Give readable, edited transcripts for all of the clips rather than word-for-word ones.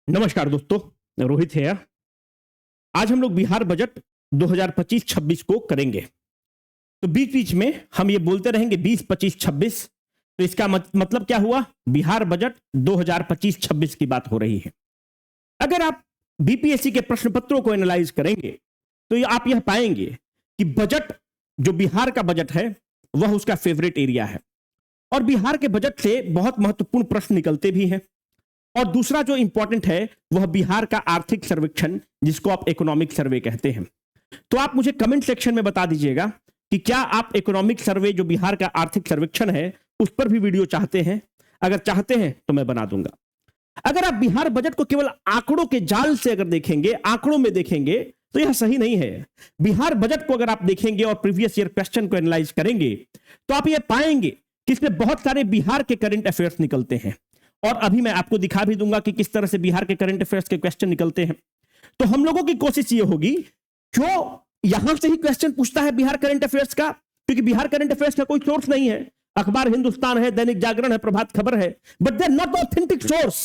नमस्कार दोस्तों, रोहित है। आज हम लोग बिहार बजट 2025-26 को करेंगे। तो बीच बीच में हम ये बोलते रहेंगे 20-25-26। तो इसका मतलब क्या हुआ? बिहार बजट 2025-26 की बात हो रही है। अगर आप बीपीएससी के प्रश्न पत्रों को एनालाइज करेंगे तो आप यह पाएंगे कि बजट जो बिहार का बजट है वह उसका फेवरेट एरिया है और बिहार के बजट से बहुत महत्वपूर्ण प्रश्न निकलते भी हैं। और दूसरा जो इंपॉर्टेंट है वह बिहार का आर्थिक सर्वेक्षण, जिसको आप इकोनॉमिक सर्वे कहते हैं। तो आप मुझे कमेंट सेक्शन में बता दीजिएगा कि क्या आप इकोनॉमिक सर्वे जो बिहार का आर्थिक सर्वेक्षण है उस पर भी वीडियो चाहते हैं। अगर चाहते हैं तो मैं बना दूंगा। अगर आप बिहार बजट को केवल आंकड़ों के जाल से अगर देखेंगे, आंकड़ों में देखेंगे, तो यह सही नहीं है। बिहार बजट को अगर आप देखेंगे और प्रीवियस ईयर क्वेश्चन को एनालाइज करेंगे तो आप यह पाएंगे कि इसमें बहुत सारे बिहार के करंट अफेयर्स निकलते हैं। और अभी मैं आपको दिखा भी दूंगा कि किस तरह से बिहार के करंट अफेयर्स के क्वेश्चन निकलते हैं। तो हम लोगों की कोशिश ये होगी, जो यहां से ही क्वेश्चन पूछता है बिहार करंट अफेयर्स का, क्योंकि बिहार करंट अफेयर्स का कोई सोर्स नहीं है। अखबार हिंदुस्तान है, दैनिक जागरण है, प्रभात खबर है, but they are not authentic source.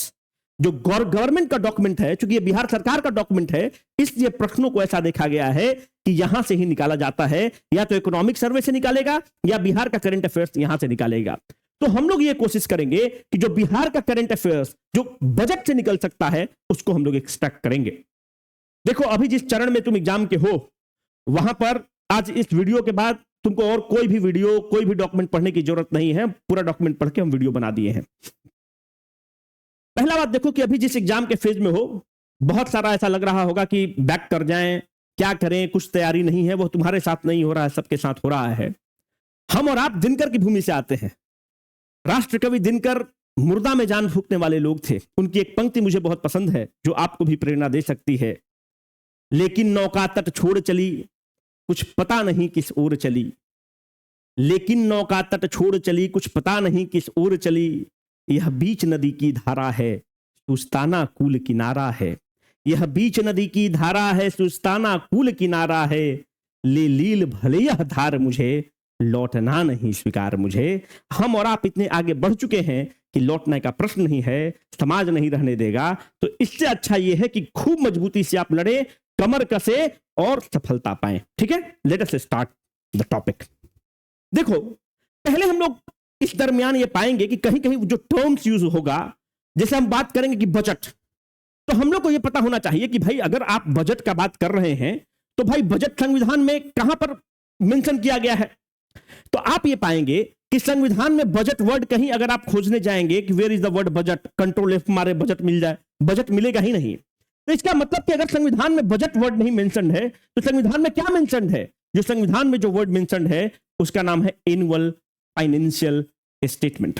जो गवर्नमेंट का डॉक्यूमेंट है, चूंकि ये बिहार सरकार का डॉक्यूमेंट है, इसलिए प्रश्नों को ऐसा देखा गया है कि यहां से ही निकाला जाता है। या तो इकोनॉमिक सर्वे से निकालेगा या बिहार का करंट अफेयर्स यहां से निकालेगा। तो हम लोग ये कोशिश करेंगे कि जो बिहार का करंट अफेयर्स जो बजट से निकल सकता है उसको हम लोग एक्सट्रैक्ट करेंगे। देखो, अभी जिस चरण में तुम एग्जाम के हो वहां पर आज इस वीडियो के बाद तुमको और कोई भी वीडियो, कोई भी डॉक्यूमेंट पढ़ने की जरूरत नहीं है। पूरा डॉक्यूमेंट पढ़ के हम वीडियो बना दिए हैं। पहला बात देखो कि अभी जिस एग्जाम के फेज में हो, बहुत सारा ऐसा लग रहा होगा कि बैक कर जाएं, क्या करें, कुछ तैयारी नहीं है। वो तुम्हारे साथ नहीं हो रहा है, सबके साथ हो रहा है। हम और आप दिनकर की भूमि से आते हैं। राष्ट्रकवि दिनकर मुर्दा में जान फूंकने वाले लोग थे। उनकी एक पंक्ति मुझे बहुत पसंद है जो आपको भी प्रेरणा दे सकती है। लेकिन नौका तट छोड़ चली, कुछ पता नहीं किस ओर चली। लेकिन नौका तट छोड़ चली, कुछ पता नहीं किस ओर चली। यह बीच नदी की धारा है, सुस्ताना कूल किनारा है। यह बीच नदी की धारा है, सुस्ताना कूल किनारा है। ले लील भले यह धार मुझे, लौटना नहीं स्वीकार मुझे। हम और आप इतने आगे बढ़ चुके हैं कि लौटने का प्रश्न नहीं है, समाज नहीं रहने देगा। तो इससे अच्छा यह है कि खूब मजबूती से आप लड़े, कमर कसे और सफलता पाएं। ठीक है, let us start the topic. देखो, पहले हम लोग इस दरमियान ये पाएंगे कि कहीं कहीं जो टर्म्स यूज होगा, जैसे हम बात करेंगे कि बजट, तो हम लोग को यह पता होना चाहिए कि भाई अगर आप बजट का बात कर रहे हैं तो भाई बजट संविधान में कहां पर मेंशन किया गया है। तो आप ये पाएंगे कि संविधान में बजट वर्ड कहीं अगर आप खोजने जाएंगे कि where is the word budget, control F मारे बजट मिल जाए, बजट मिलेगा ही नहीं। तो इसका मतलब कि अगर संविधान में बजट वर्ड नहीं मेंशन है तो संविधान में क्या मेंशन है? जो संविधान में जो वर्ड मेंशन है उसका नाम है एनुअल फाइनेंशियल स्टेटमेंट।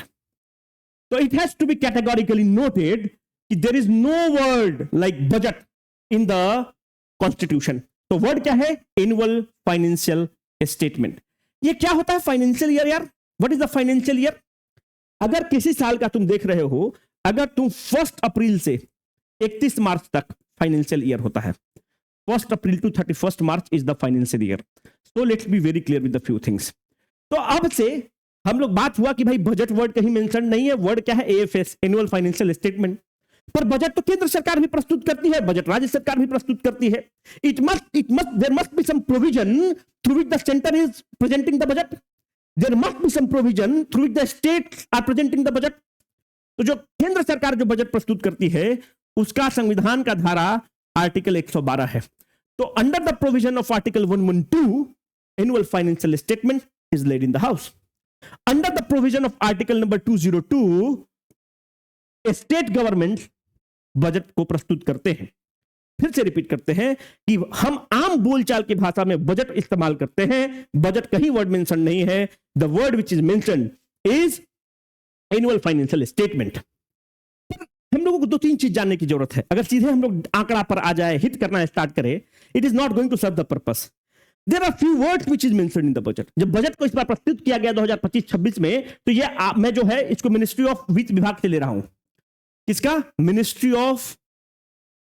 तो it has to be categorically noted कि there is no word like budget in the constitution. तो वर्ड क्या है? Annual financial statement. ये क्या होता है फाइनेंशियल ईयर यार? What is the financial year? अगर किसी साल का तुम देख रहे हो, अगर तुम 1 अप्रैल से 31 मार्च तक फाइनेंशियल ईयर होता है। 1 April to 31 March is the financial year. So let's be very clear with the few things. तो अब से हम लोग बात हुआ कि भाई बजट वर्ड कहीं मेंशन नहीं है। वर्ड क्या है? AFS, annual financial statement. पर बजट तो केंद्र सरकार भी प्रस्तुत करती है, बजट राज्य सरकार भी प्रस्तुत करती है। There must be some provision through which the centre is presenting the budget. There must be some provision through which the states are presenting the budget. तो जो केंद्र सरकार जो बजट प्रस्तुत करती है उसका संविधान का धारा आर्टिकल 112 है। तो under the provision of article 112 annual financial statement is laid in the house. Under the provision of article number 202 state government budget को प्रस्तुत करते हैं। फिर से रिपीट करते हैं कि हम आम बोलचाल की भाषा में बजट इस्तेमाल करते हैं। बजट कहीं वर्ड मेंशन नहीं है। The word which is mentioned is annual financial statement. हम लोगों को 2-3 चीज जानने की जरूरत है। अगर सीधे हम लोग आंकड़ा पर आ जाए, हिट करना स्टार्ट करें, it is not going to serve the purpose. There are few words which is mentioned in the budget. जब बजट को इस बार प्रस्तुत किया गया 2025-26 में, तो ये मैं जो है इसको मिनिस्ट्री ऑफ वित्त विभाग से ले रहा हूं। किसका? मिनिस्ट्री ऑफ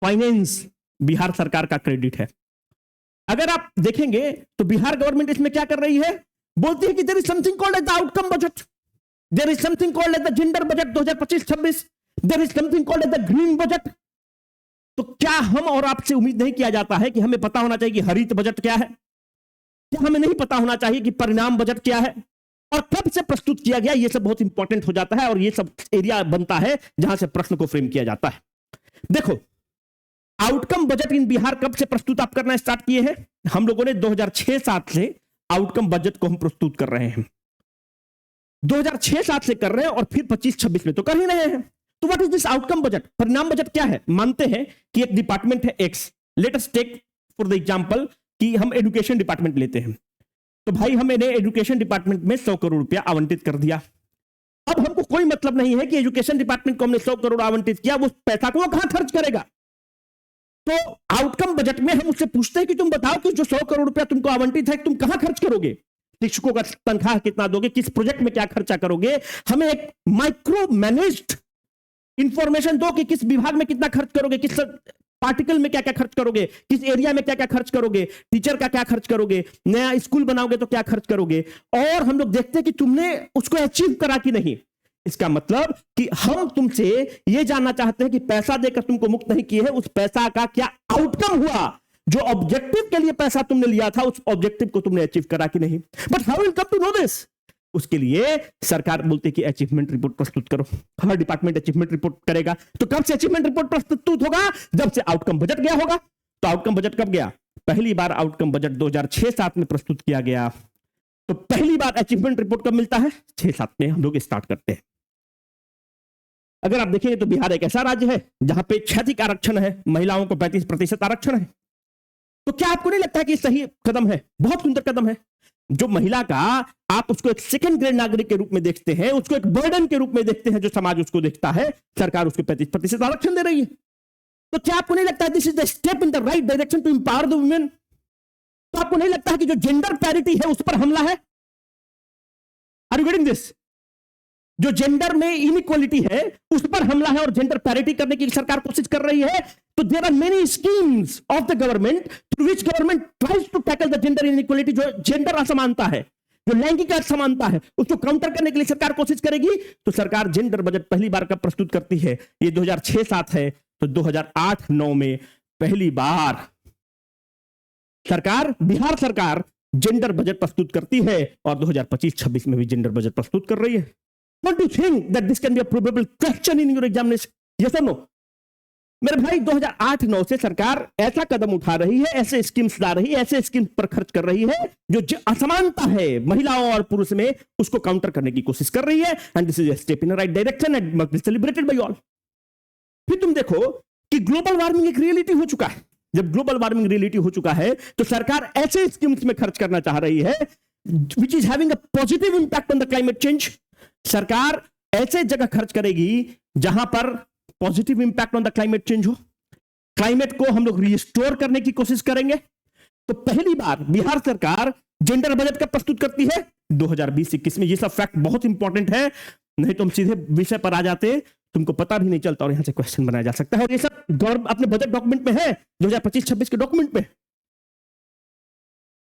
फाइनेंस, बिहार सरकार का क्रेडिट है। अगर आप देखेंगे तो बिहार गवर्नमेंट इसमें क्या कर रही है? बोलती है कि there is something called as the outcome budget, there is something called as the gender budget 2025-26, there is something called as the green budget. तो क्या हम और आपसे उम्मीद नहीं किया जाता है कि हमें पता होना चाहिए कि हरित बजट क्या है? क्या हमें नहीं पता होना चाहिए कि परिणाम बजट क्या है और कब से प्रस्तुत किया गया? ये सब बहुत इंपॉर्टेंट हो जाता है और ये सब एरिया बनता है जहां से प्रश्न को फ्रेम किया जाता है। देखो, आउटकम बजट इन बिहार कब से प्रस्तुत आप करना स्टार्ट किए हैं? हम लोगों ने 2006-7 से आउटकम बजट को हम प्रस्तुत कर रहे हैं। 2006-7 से कर रहे हैं और फिर 25-26 में तो कर ही रहे हैं। तो what is this outcome budget? परिणाम बजट क्या है? मानते हैं कि एक डिपार्टमेंट है X, let us take for the example कि हम एजुकेशन डिपार्टमेंट लेते हैं। तो भाई हमने एजुकेशन डिपार्टमेंट में 100 करोड़ रुपया आवंटित कर दिया। अब हमको कोई मतलब नहीं है कि एजुकेशन डिपार्टमेंट को हमने 100 करोड़ आवंटित किया, वो पैसा को वो कहां खर्च करेगा। तो आउटकम बजट में हम उससे पूछते हैं कि तुम बताओ कि जो 100 करोड़ रुपया तुमको आवंटित है तुम कहां खर्च करोगे? शिक्षकों का तनख्वाह कितना दोगे? किस प्रोजेक्ट में क्या खर्चा करोगे? हमें एक माइक्रो मैनेज्ड इंफॉर्मेशन दो कि किस विभाग में कितना खर्च करोगे, किस पार्टिकल में क्या क्या खर्च करोगे, किस एरिया में क्या क्या खर्च करोगे, टीचर का क्या खर्च करोगे, नया स्कूल बनाओगे तो क्या खर्च करोगे। और हम लोग देखते हैं कि तुमने उसको अचीव करा कि नहीं। इसका मतलब कि हम तुमसे यह जानना चाहते हैं कि पैसा देकर तुमको मुक्त नहीं किए हैं, उस पैसा का क्या आउटकम हुआ। जो ऑब्जेक्टिव के लिए पैसा तुमने लिया था उस ऑब्जेक्टिव को तुमने अचीव करा कि नहीं। But how will come to know this? उसके लिए सरकार बोलती है कि अचीवमेंट रिपोर्ट प्रस्तुत करो। हर डिपार्टमेंट अचीवमेंट रिपोर्ट करेगा। तो कब से अचीवमेंट रिपोर्ट प्रस्तुत होगा? जब से आउटकम बजट गया होगा। तो आउटकम बजट कब गया? पहली बार आउटकम बजट 2006-7 में प्रस्तुत किया गया। तो पहली बार अचीवमेंट रिपोर्ट कब मिलता है? 6-7 में हम लोग स्टार्ट करते हैं। अगर आप देखेंगे तो बिहार एक ऐसा राज्य है जहां पे क्षैतिज आरक्षण है, महिलाओं को 35% आरक्षण है। तो क्या आपको नहीं लगता है कि सही कदम है? बहुत सुंदर कदम है। जो महिला का आप उसको एक सेकंड ग्रेड नागरिक के रूप में देखते हैं, उसको एक बर्डन के रूप में देखते हैं, जो समाज उसको देखता है, सरकार उसको 35% आरक्षण दे रही है। तो क्या आपको नहीं लगता है this is the step in the right direction to empower the women? तो आपको नहीं लगता है कि जो जेंडर पैरिटी है उस पर हमला है? Are you getting this? जो जेंडर में इनइक्वालिटी है उस पर हमला है और जेंडर पैरिटी करने की सरकार कोशिश कर रही है। तो there are many schemes of the government through which government tries to tackle the gender inequality. जो जेंडर असमानता है, जो लैंगिक असमानता है, उसको काउंटर करने के लिए सरकार कोशिश करेगी। तो सरकार जेंडर बजट पहली बार कब प्रस्तुत करती है? ये 2006-7 है। तो 2008-9 में पहली बार सरकार, बिहार सरकार जेंडर बजट प्रस्तुत करती है और 2025-26 में भी जेंडर बजट प्रस्तुत कर रही है। Don't you think that this can be a probable question in your examination? Yes or no? मेरे भाई 2008-9 से सरकार ऐसा कदम उठा रही है, ऐसे स्कीम्स ला रही है, ऐसे स्कीम्स पर खर्च कर रही है जो असमानता है महिलाओं और पुरुष में, उसको काउंटर करने की कोशिश कर रही है। And this is a step in the right direction and must be celebrated by all. फिर तुम देखो कि ग्लोबल वार्मिंग एक रियलिटी हो चुका है। जब ग्लोबल वार्मिंग रियलिटी हो चुका है तो सरकार ऐसे स्कीम्स में खर्च करना चाह रही है which is having a positive impact on the climate change. सरकार ऐसे जगह खर्च करेगी जहां पर positive impact on the climate change हो। क्लाइमेट को हम लोग रिस्टोर करने की कोशिश करेंगे। तो पहली बार बिहार सरकार जेंडर बजट का प्रस्तुत करती है 2020-21 में। ये सब फैक्ट बहुत इंपॉर्टेंट है, नहीं तो हम सीधे विषय पर आ जाते, तुमको पता भी नहीं चलता और यहां से क्वेश्चन बनाया जा सकता है। और ये सब गवर्नमेंट अपने बजट डॉक्यूमेंट में है, 2025-26 के डॉक्यूमेंट में।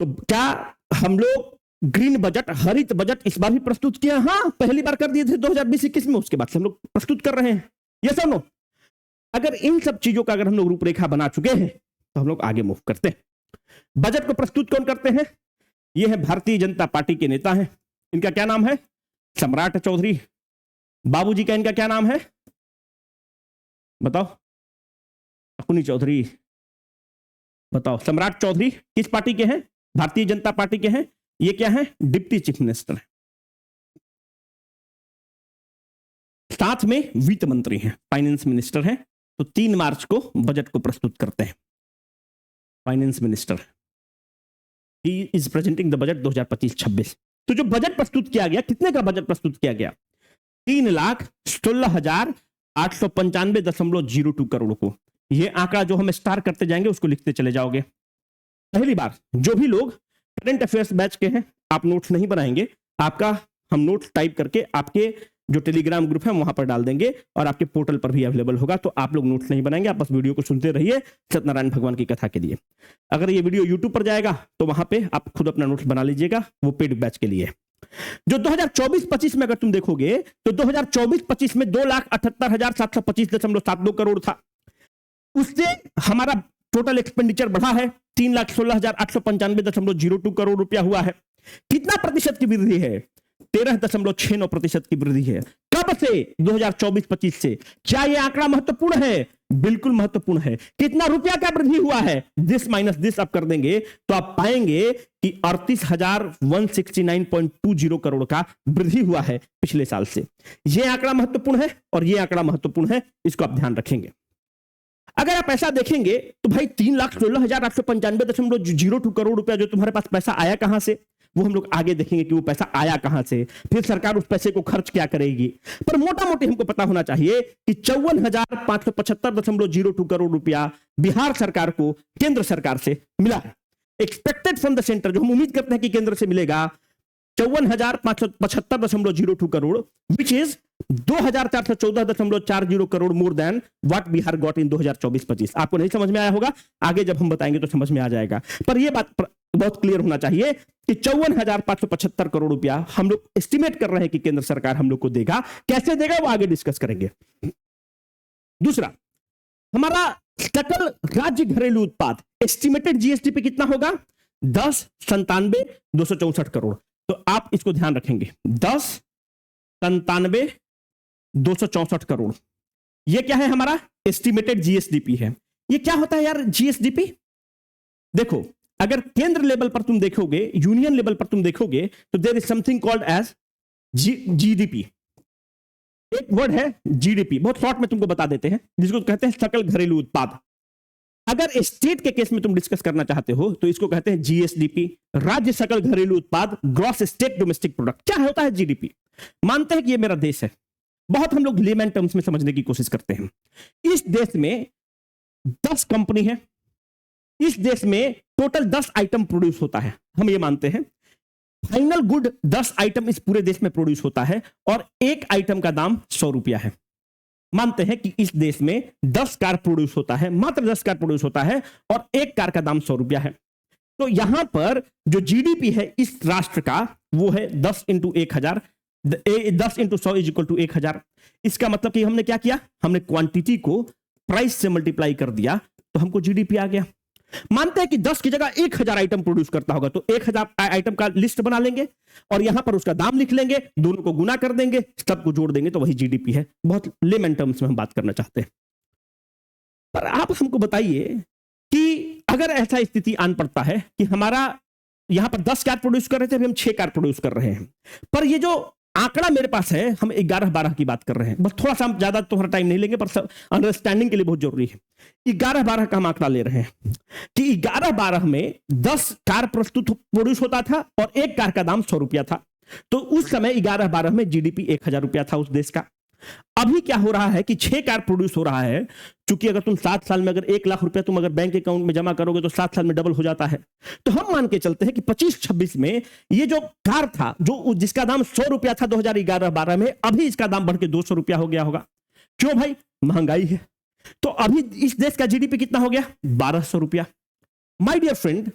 तो क्या हम लोग ग्रीन बजट, हरित बजट इस बार भी प्रस्तुत किया? हाँ, पहली बार कर दिए थे 2020-21 में, उसके बाद से हम लोग प्रस्तुत कर रहे हैं। यस और नो? अगर इन सब चीजों का अगर हम लोग रूपरेखा बना चुके हैं तो हम लोग आगे मूव करते हैं। बजट को प्रस्तुत कौन करते हैं? ये है भारतीय जनता पार्टी के नेता हैं। इनका क्या नाम है? सम्राट चौधरी। बाबूजी का इनका क्या नाम है? बताओ। अकुनी चौधरी। बताओ, सम्राट चौधरी किस पार्टी के हैं? भारतीय जनता पार्टी के हैं। ये क्या है? डिप्टी चीफ मिनिस्टर है। साथ में वित्त मंत्री हैं, फाइनेंस मिनिस्टर हैं। तो 3 मार्च को बजट को प्रस्तुत करते हैं finance minister. He is presenting the budget 2025-26। तो जो बजट प्रस्तुत किया गया, कितने का बजट प्रस्तुत किया गया? 3,16,895.02 करोड़ को। यह आंकड़ा जो हम स्टार करते जाएंगे उसको लिखते चले जाओगे। पहली बार जो भी लोग करंट अफेयर्स बैच के हैं, आप नोट्स नहीं बनाएंगे, आपका हम नोट्स टाइप करके आपके जो टेलीग्राम ग्रुप है वहां पर डाल देंगे और आपके पोर्टल पर भी अवेलेबल होगा। तो आप लोग नोट्स नहीं बनाएंगे, आप बस वीडियो को सुनते रहिए सत्यनारायण भगवान की कथा के लिए। अगर ये वीडियो यूट्यूब पर जाएगा तो वहां पे आप खुद अपना नोट्स बना लीजिएगा, वो पेड बैच के लिए। जो 2024-25 में अगर तुम देखोगे तो 2024-25 में 2,78,725.72 करोड़ था। उससे हमारा टोटल एक्सपेंडिचर बढ़ा है 3,16,895.02 करोड़ रुपया हुआ है। कितना प्रतिशत की वृद्धि है? 13.69% की वृद्धि है। कब से? 2024-25 से। क्या यह आंकड़ा महत्वपूर्ण है? बिल्कुल महत्वपूर्ण है। कितना रुपया का वृद्धि हुआ है? दिस माइनस दिस आप कर देंगे तो आप पाएंगे कि 38,169.20 करोड़ का वृद्धि हुआ है पिछले साल से। यह आंकड़ा महत्वपूर्ण है और यह आंकड़ा महत्वपूर्ण है, इसको आप ध्यान रखेंगे। अगर आप ऐसा देखेंगे तो भाई 3,16,895.02 करोड़ रुपया जो तुम्हारे पास पैसा आया कहां से, वो हम लोग आगे देखेंगे कि वो पैसा आया कहां से, फिर सरकार उस पैसे को खर्च क्या करेगी। पर मोटा मोटी हमको पता होना चाहिए कि 54,575.02 करोड़ रुपया बिहार सरकार को केंद्र सरकार से मिला है। एक्सपेक्टेड फ्रॉम द सेंटर, जो हम उम्मीद करते हैं कि केंद्र से मिलेगा, 54,575.02 crore, which is 2,414.40 crore more than what Bihar got in 2024-25। आपको नहीं समझ में आया होगा, आगे जब हम बताएंगे तो समझ में आ जाएगा। पर यह बात बहुत क्लियर होना चाहिए कि 54,575 करोड़ रुपया हम लोग एस्टिमेट कर रहे हैं कि केंद्र सरकार हम लोग को देगा। कैसे देगा वो आगे डिस्कस करेंगे। दूसरा, हमारा सकल राज्य घरेलू उत्पाद एस्टिमेटेड जीएसडीपी कितना होगा? 10,97,264 करोड़। तो आप इसको ध्यान रखेंगे, 10,97,264 करोड़। ये क्या है? हमारा एस्टिमेटेड जीएसडीपी है। ये क्या होता है यार जीएसडीपी? देखो, अगर केंद्र लेवल पर तुम देखोगे, यूनियन लेवल पर तुम देखोगे तो there is something called as GDP. एक वर्ड है जीडीपी, बहुत शॉर्ट में तुमको बता देते हैं, जिसको कहते हैं सकल घरेलू उत्पाद। अगर स्टेट के केस में तुम डिस्कस करना चाहते हो तो इसको कहते हैं जीएसडीपी, राज्य सकल घरेलू उत्पाद, ग्रॉस स्टेट डोमेस्टिक प्रोडक्ट। क्या होता है जीडीपी? मानते हैं कि ये मेरा देश है, बहुत हम लोग लेमैन टर्म्स में समझने की कोशिश करते हैं। इस देश में 10 कंपनी है, इस देश में टोटल 10 आइटम प्रोड्यूस होता है, हम ये मानते हैं। फाइनल गुड 10 आइटम इस पूरे देश में प्रोड्यूस होता है और एक आइटम का दाम 100 रुपया है। मानते हैं कि इस देश में 10 कार प्रोड्यूस होता है, मात्र 10 कार प्रोड्यूस होता है और एक कार का दाम 100 रुपया है। तो यहां पर जो जीडीपी है इस राष्ट्र का वो है 10 into 1,000, 10 into 100 is equal to 1,000। इसका मतलब कि हमने क्या किया? हमने क्वांटिटी को प्राइस से मल्टीप्लाई कर दिया तो हमको जीडीपी आ गया। मानते हैं कि 10 की जगह 1,000 आइटम प्रोड्यूस करता होगा, तो 1,000 आइटम का लिस्ट बना लेंगे और यहां पर उसका दाम लिख लेंगे, दोनों को गुना कर देंगे, सबको जोड़ देंगे तो वही जीडीपी है। बहुत लेमैन टर्म्स में हम बात करना चाहते हैं। पर आप हमको बताइए कि अगर ऐसा स्थिति आन पड़ता है कि हमारा यहां पर 10 कार प्रोड्यूस कर रहे थे, अभी हम 6 कार प्रोड्यूस कर रहे हैं, पर ये जो आंकड़ा मेरे पास है, हम 11-12 की बात कर रहे हैं। बस थोड़ा सा हम ज्यादा तुम्हारा टाइम नहीं लेंगे, पर अंडरस्टैंडिंग के लिए बहुत जरूरी है। 11-12 का हम आंकड़ा ले रहे हैं कि 11-12 में 10 कार प्रोड्यूस होता था और एक कार का दाम 100 रुपया था। तो उस समय 11-12 में जीडीपी 1,000 रुपया था उस देश का। अभी क्या हो रहा है कि 6 कार प्रोड्यूस हो रहा है, क्योंकि अगर तुम 7 साल में अगर 1 लाख रुपया तुम अगर बैंक अकाउंट में जमा करोगे तो 7 साल में डबल हो जाता है। तो हम मान के चलते हैं कि 25-26 में ये जो कार था, जो जिसका दाम 100 रुपया था 2011-12 में, अभी इसका दाम बढ़ के 200 रुपया हो गया होगा। क्यों भाई? महंगाई है। तो अभी इस देश का जीडीपी कितना हो गया? 1,200 रुपया। My dear friend,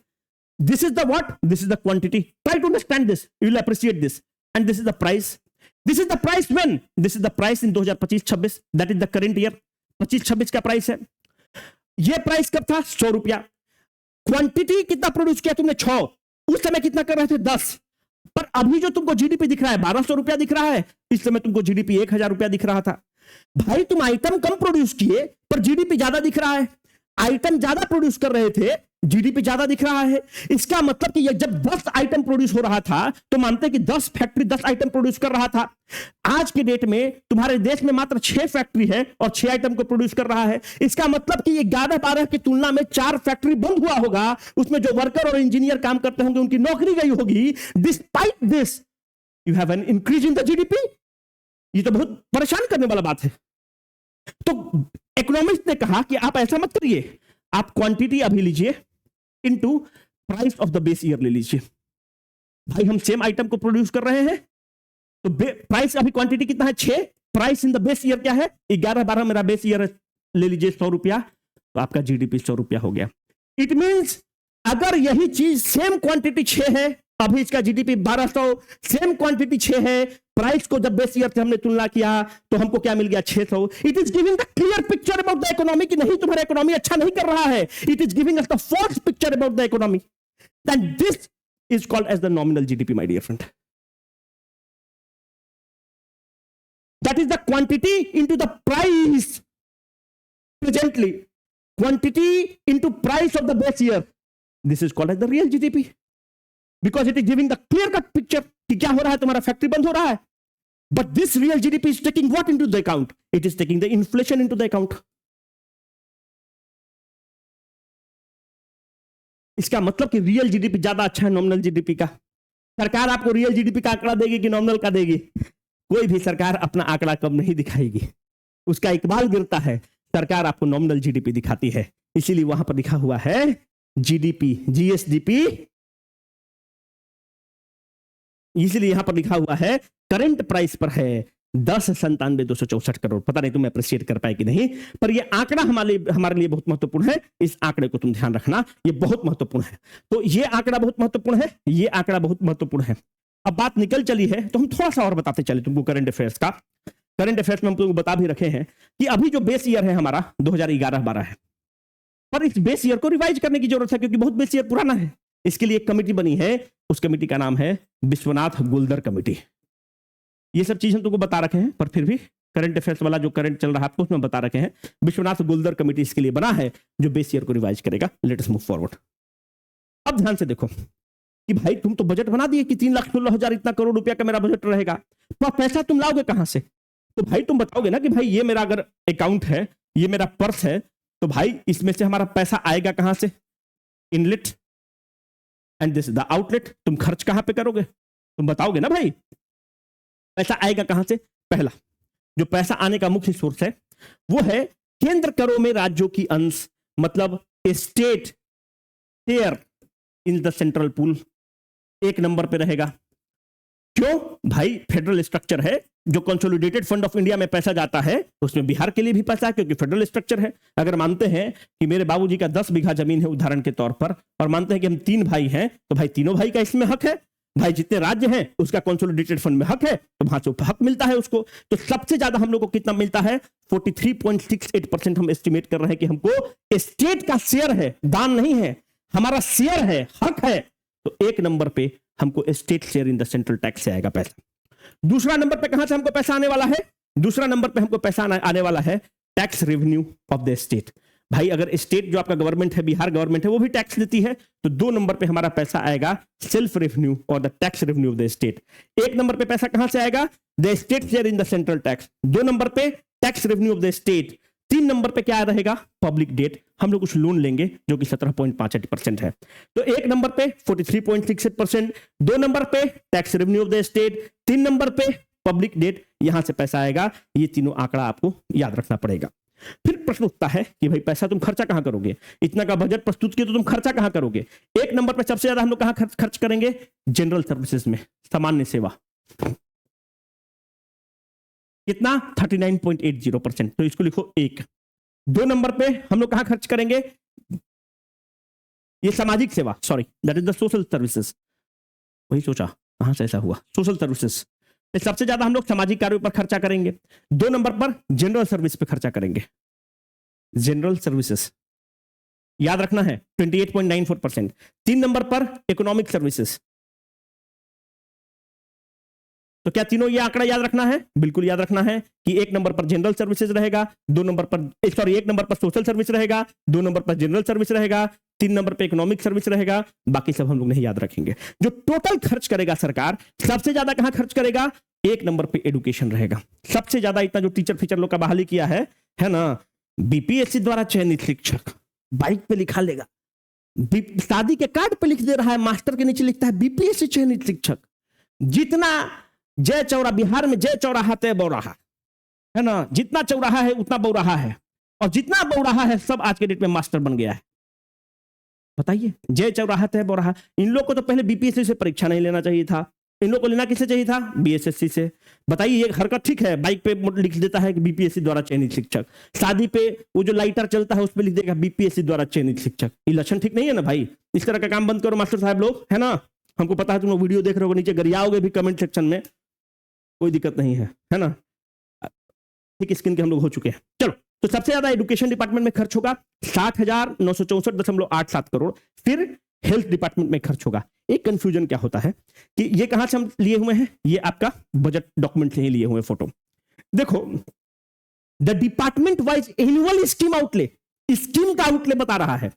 this is the what? This is the quantity. Try to understand this, you will appreciate this. And this is the price. This is the price when? This is the price in 2025-26, that is the current year। 25-26 का price है। ये price कब था? 100 रुपया। Quantity कितना produce किया तुमने? 6। उस समय कितना कर रहे थे? 10। पर अभी जो तुमको जीडीपी दिख रहा है 1,200 रुपया दिख रहा है, इस समय तुमको जीडीपी 1,000 रुपया दिख रहा था। भाई तुम आइटम कम प्रोड्यूस किए पर जीडीपी ज्यादा दिख रहा है। आइटम ज्यादा प्रोड्यूस कर रहे थे, जीडीपी ज्यादा दिख रहा है। इसका मतलब कि जब 10 आइटम प्रोड्यूस हो रहा था तो मानते हैं कि 10 फैक्ट्री 10 आइटम प्रोड्यूस कर रहा था। आज के डेट में तुम्हारे देश में मात्र 6 फैक्ट्री है और 6 आइटम को प्रोड्यूस कर रहा है। इसका मतलब कि 11-12 की तुलना में 4 फैक्ट्री बंद हुआ होगा, उसमें जो वर्कर और इंजीनियर काम करते होंगे उनकी नौकरी गई होगी। Despite this you have an increase in the GDP. ये तो बहुत परेशान करने वाला बात है। तो इकोनॉमिस्ट ने कहा कि आप ऐसा मत करिए, आप क्वांटिटी अभी लीजिए into price of the base year ले लीजिए। भाई हम सेम आइटम को प्रोड्यूस कर रहे हैं तो प्राइस अभी क्वांटिटी कितना है? 6। Price in the base year क्या है? 11-12 मेरा बेस ईयर ले लीजिए 100 रुपया, तो आपका जीडीपी 100 रुपया हो गया। इट मींस अगर यही चीज सेम क्वांटिटी 6 है, अभी इसका जीडीपी 1,200, सेम क्वांटिटी 6 है, प्राइस को जब बेस ईयर से हमने तुलना किया तो हमको क्या मिल गया 600। It is giving the clear picture about the economy कि नहीं तुम्हारा इकोनॉमी अच्छा नहीं कर रहा है। It is giving us the false picture about the economy, then this is called as the nominal GDP my dear friend. That is the quantity into the price presently, quantity into price of the base year. This is called as the real GDP because it is giving the clear cut picture कि क्या हो रहा है, तुम्हारा factory बंद हो रहा है। But this real GDP is taking what into the account? It is taking the inflation into the account. इसका मतलब कि रियल जीडीपी ज्यादा अच्छा है नॉमिनल जीडीपी का। सरकार आपको रियल जीडीपी का आंकड़ा देगी कि नॉमिनल का देगी? कोई भी सरकार अपना आंकड़ा कम नहीं दिखाएगी, उसका इकबाल गिरता है। सरकार आपको नॉमिनल जीडीपी दिखाती है, इसीलिए वहां पर लिखा हुआ है जीडीपी, जीएसडीपी, इसलिए यहां पर लिखा हुआ है करंट प्राइस पर है 10,97,264 करोड़। पता नहीं तुम अप्रिशिएट कर पाए कि नहीं, पर यह आंकड़ा हमारे लिए बहुत महत्वपूर्ण है। इस आंकड़े को तुम ध्यान रखना, यह बहुत महत्वपूर्ण है। तो यह आंकड़ा बहुत महत्वपूर्ण है, यह आंकड़ा बहुत महत्वपूर्ण है। अब बात निकल चली है तो हम थोड़ा सा और बताते चले तुमको करंट अफेयर्स का। करंट अफेयर्स में हम तुमको बता भी रखे हैं कि अभी जो बेस ईयर है हमारा 2011-12 है, पर इस बेस ईयर को रिवाइज करने की जरूरत है क्योंकि बहुत बेस ईयर पुराना है। इसके लिए एक कमेटी बनी है, उस कमेटी का नाम है विश्वनाथ गुलदर कमेटी। ये सब चीज हम तुमको बता रखे हैं, पर फिर भी करंट अफेयर्स वाला जो करंट चल रहा है उसमें बता रखे हैं। विश्वनाथ गुलदर कमेटी इसके लिए बना है जो बेस ईयर को रिवाइज करेगा। Let us move forward. अब ध्यान से देखो कि भाई तुम तो बजट बना दिए कि 3,16,000 इतना करोड़ रुपया का मेरा बजट रहेगा, तो पैसा तुम लाओगे कहां से? तो भाई तुम बताओगे ना कि भाई ये मेरा अगर अकाउंट है, ये मेरा पर्स है, तो भाई इसमें से हमारा पैसा आएगा कहां से? Inlet and this the outlet. तुम खर्च कहां पे करोगे? तुम बताओगे ना भाई पैसा आएगा कहां से? पहला जो पैसा आने का मुख्य सोर्स है वो है केंद्र करों में राज्यों की अंश, मतलब state share in the central pool, एक नंबर पे रहेगा। क्यों भाई? फेडरल स्ट्रक्चर है, जो कंसोलिडेटेड फंड ऑफ इंडिया में पैसा जाता है उसमें बिहार के लिए भी पैसा है क्योंकि फेडरल स्ट्रक्चर है। अगर मानते हैं कि मेरे बाबूजी का 10 बीघा जमीन है उदाहरण के तौर पर, और मानते हैं कि हम 3 भाई हैं, तो भाई तीनों भाई का इसमें हक है। भाई जितने राज्य हैं उसका कंसोलिडेटेड फंड में हक है, तो वहां से हक मिलता है उसको। तो सबसे ज्यादा हम लोग को कितना मिलता है? 43.68% हम एस्टिमेट कर रहे हैं कि हमको स्टेट का शेयर है, दान नहीं है, हमारा शेयर है, हक है। तो एक नंबर पे हमको state share in the central tax से आएगा पैसा। दूसरा नंबर पे कहां से हमको पैसा आने वाला है? दूसरा नंबर पे हमको पैसा आने वाला है tax revenue of the state. भाई अगर स्टेट जो आपका गवर्नमेंट है, बिहार गवर्नमेंट है, वो भी टैक्स देती है, तो 2 नंबर पे हमारा पैसा आएगा सेल्फ रेवेन्यू और the tax revenue of the state. एक नंबर पे पैसा कहां से आएगा? The state share in the central tax. 2 number पे tax revenue of the state. 3 number पे क्या रहेगा? Public debt. हम लोग कुछ लोन लेंगे जो कि 17.65% है। तो एक नंबर पे 43.68%, 2 नंबर पे tax revenue of the state, 3 number पे पब्लिक डेट, यहां से पैसा आएगा। ये तीनों आंकड़ा आपको याद रखना पड़ेगा। फिर प्रश्न उठता है कि भाई पैसा तुम खर्चा कहां करोगे? इतना का बजट प्रस्तुत किया तो तुम खर्चा कहां करोगे? एक नंबर पे सबसे ज्यादा हम लोग कहां खर्च करेंगे? जनरल सर्विसेज में, सामान्य सेवा। कितना? 39.80%। तो इसको लिखो 1। 2 नंबर पे हम लोग कहां खर्च करेंगे? ये सामाजिक सेवा, sorry, that is the social services. वही सोचा कहां से ऐसा हुआ, सोशल सर्विसेज। सबसे ज्यादा हम लोग सामाजिक कार्यों पर खर्चा करेंगे। 2 नंबर पर जनरल सर्विस पे खर्चा करेंगे। जनरल सर्विसेज याद रखना है 28.94%। 3 नंबर पर इकोनॉमिक सर्विसेज। तो क्या तीनों ये आंकड़ा याद रखना है? बिल्कुल याद रखना है कि 1 नंबर पर जनरल सर्विसेज रहेगा, 2 नंबर पर, सॉरी, 1 नंबर पर सोशल सर्विस रहेगा, 2 नंबर पर जनरल सर्विस रहेगा, 3 नंबर पे इकोनॉमिक सर्विस रहेगा। बाकी सब हम लोग नहीं याद रखेंगे। जो टोटल खर्च करेगा सरकार, सबसे ज्यादा कहां खर्च करेगा? 1 नंबर पे एजुकेशन रहेगा। सबसे ज्यादा इतना जो टीचर फीचर लोग का बहाली किया है ना, बीपीएससी द्वारा चयनित शिक्षक, बाइक पे लिखा लेगा, शादी के कार्ड पे लिख दे रहा है, मास्टर के नीचे लिखता है बीपीएससी चयनित शिक्षक। जितना जय चौरा, बिहार में जय चौराहा तय बौराहा है ना, जितना चौराहा है उतना बौराहा है, और जितना बौराहा है सब आज के डेट में मास्टर बन गया है। बताइए, जय चौराहा तय बौराहा। इन लोग को तो पहले बीपीएससी से परीक्षा नहीं लेना चाहिए था, इन लोग को लेना किससे चाहिए था? बीएसएससी से। बताइए, ये हरकत ठीक है? बाइक पे लिख देता है कि बीपीएससी द्वारा चयनित शिक्षक, शादी पे वो जो लाइटर चलता है उस पे लिख देगा बीपीएससी द्वारा चयनित शिक्षक। ये लक्षण ठीक नहीं है ना भाई। इस तरह का काम बंद करो मास्टर साहब लोग, है ना। हमको पता है तुम लोग वीडियो देख रहे हो, नीचे गरियाओगे भी कमेंट सेक्शन में। कोई दिक्कत नहीं है ना, ठीक स्किन के हम लोग हो चुके हैं। चलो, तो सबसे ज्यादा एजुकेशन डिपार्टमेंट में खर्च होगा 60,964.87 करोड़। फिर हेल्थ डिपार्टमेंट में खर्च होगा। एक कंफ्यूजन क्या होता है कि ये कहां से हम लिए हुए हैं, ये आपका बजट डॉक्यूमेंट से ही लिए हुए फोटो। देखो, the department wise annual scheme outlay, scheme का आउटले बता रहा है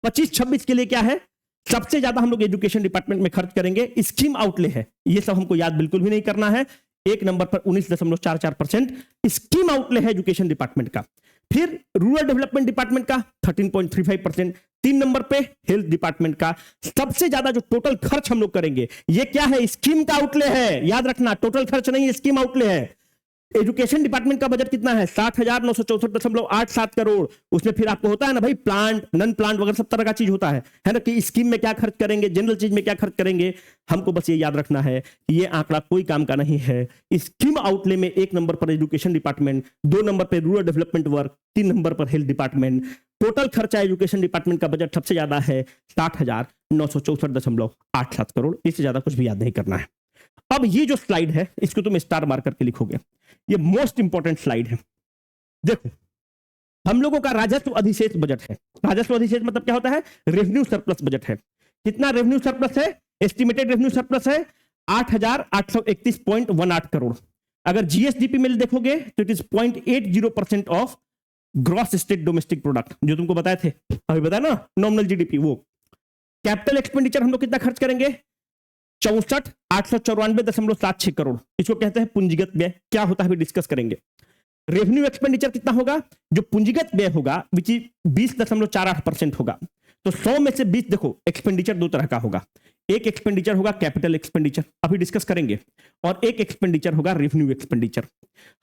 25-26 के लिए क्या है, सबसे ज्यादा हम लोग एजुकेशन डिपार्टमेंट में खर्च करेंगे, स्कीम आउटले है। ये सब हमको याद बिल्कुल भी नहीं करना है। एक नंबर पर 19.44% स्कीम आउटले है एजुकेशन डिपार्टमेंट का। फिर रूरल डेवलपमेंट डिपार्टमेंट का 13.35%। 3 नंबर पे हेल्थ डिपार्टमेंट का। सबसे ज्यादा जो टोटल खर्च हम लोग करेंगे, ये क्या है, स्कीम का आउटले है। याद रखना, टोटल खर्च नहीं, स्कीम आउटले है। एजुकेशन डिपार्टमेंट का बजट कितना है, 60,964.87 करोड़। उसमें फिर आपको होता है ना भाई, प्लांट, नन प्लांट वगैरह सब तरह का चीज होता है ना, कि स्कीम में क्या खर्च करेंगे, जनरल चीज में क्या खर्च करेंगे। हमको बस ये याद रखना है कि ये आंकड़ा कोई काम का नहीं है। स्कीम आउटले में 1 नंबर पर एजुकेशन डिपार्टमेंट, 2 नंबर पर रूरल डेवलपमेंट वर्क, 3 नंबर पर हेल्थ डिपार्टमेंट। टोटल खर्चा एजुकेशन डिपार्टमेंट का बजट सबसे ज्यादा है 60,964.87 करोड़। इससे ज्यादा कुछ भी याद नहीं करना है। अब ये जो स्लाइड है, इसको तुम स्टार मार करके लिखोगे, ये मोस्ट इंपॉर्टेंट स्लाइड है। देखो, हम लोगों का राजस्व अधिशेष बजट है। राजस्व अधिशेष मतलब क्या होता है, रेवेन्यू सरप्लस बजट है। कितना रेवेन्यू सरप्लस है, एस्टिमेटेड रेवेन्यू सरप्लस है 8,831.18 करोड़। अगर जीएसडीपी में देखोगे तो it is 0.80% of gross state domestic product, जो तुमको बताए थे अभी, बताया ना, नॉमिनल जीडीपी। वो कैपिटल एक्सपेंडिचर हम लोग कितना खर्च करेंगे, 64,894.76 करोड़। इसको कहते हैं पूंजीगत व्यय। क्या होता है अभी डिस्कस करेंगे। रेवेन्यू एक्सपेंडिचर कितना होगा, जो पूंजीगत व्यय होगा, विच 20.48% होगा। तो 100 में से 20, देखो एक्सपेंडिचर 2 तरह का होगा। एक एक्सपेंडिचर होगा कैपिटल एक्सपेंडिचर, अभी डिस्कस करेंगे, और एक एक्सपेंडिचर होगा रेवेन्यू एक्सपेंडिचर।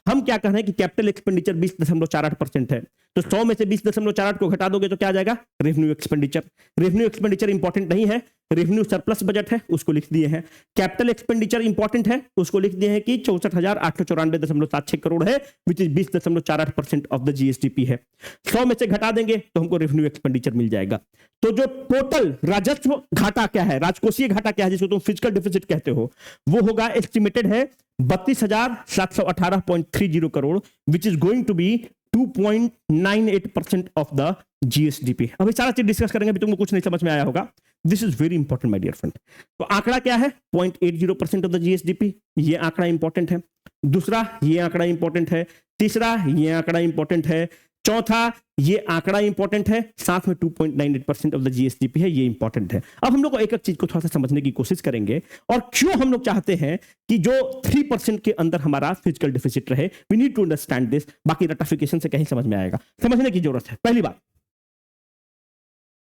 हम क्या कह रहे हैं कि कैपिटल एक्सपेंडिचर 20.48% है, तो 100 में से 20.48 को घटा दोगे तो क्या आ जाएगा, revenue expenditure. Revenue expenditure important नहीं है, रेवेन्यू सरप्लस बजट है, उसको लिख दिए हैं। कैपिटल एक्सपेंडिचर इंपॉर्टेंट है, उसको लिख दिए हैं कि 64,894.76 करोड़ है, which is 20.48% of the GSDP है। 100 में से घटा देंगे तो हमको रेवेन्यू एक्सपेंडिचर मिल जाएगा। तो जो टोटल राजस्व घाटा क्या है, राजकोषीय घाटा क्या है, जिसको तुम फिजिकल डिफिसिट कहते हो, वो होगा, एस्टिमेटेड है 32,718.30 crore, which is going to be 2.98% of the GSDP. अभी सारा चीज डिस्कस करेंगे, अभी तुमको कुछ नहीं समझ में आया होगा। This is very important my dear friend. तो आंकड़ा क्या है, 0.80% ऑफ द जीएसडीपी। ये आंकड़ा इंपॉर्टेंट है। दूसरा, ये आंकड़ा इंपॉर्टेंट है। तीसरा, ये आंकड़ा इंपॉर्टेंट है। चौथा, ये आंकड़ा इंपॉर्टेंट है। साथ में 2.98% ऑफ द जीएसडीपी है, ये इंपॉर्टेंट है। अब हम लोग को एक एक चीज को थोड़ा सा समझने की कोशिश करेंगे, और क्यों हम लोग चाहते हैं कि जो 3% के अंदर हमारा फिजिकल डिफिसिट रहे। We need to understand this. बाकी रटिफिकेशन से कहीं समझ में आएगा, समझने की जरूरत है। पहली बात,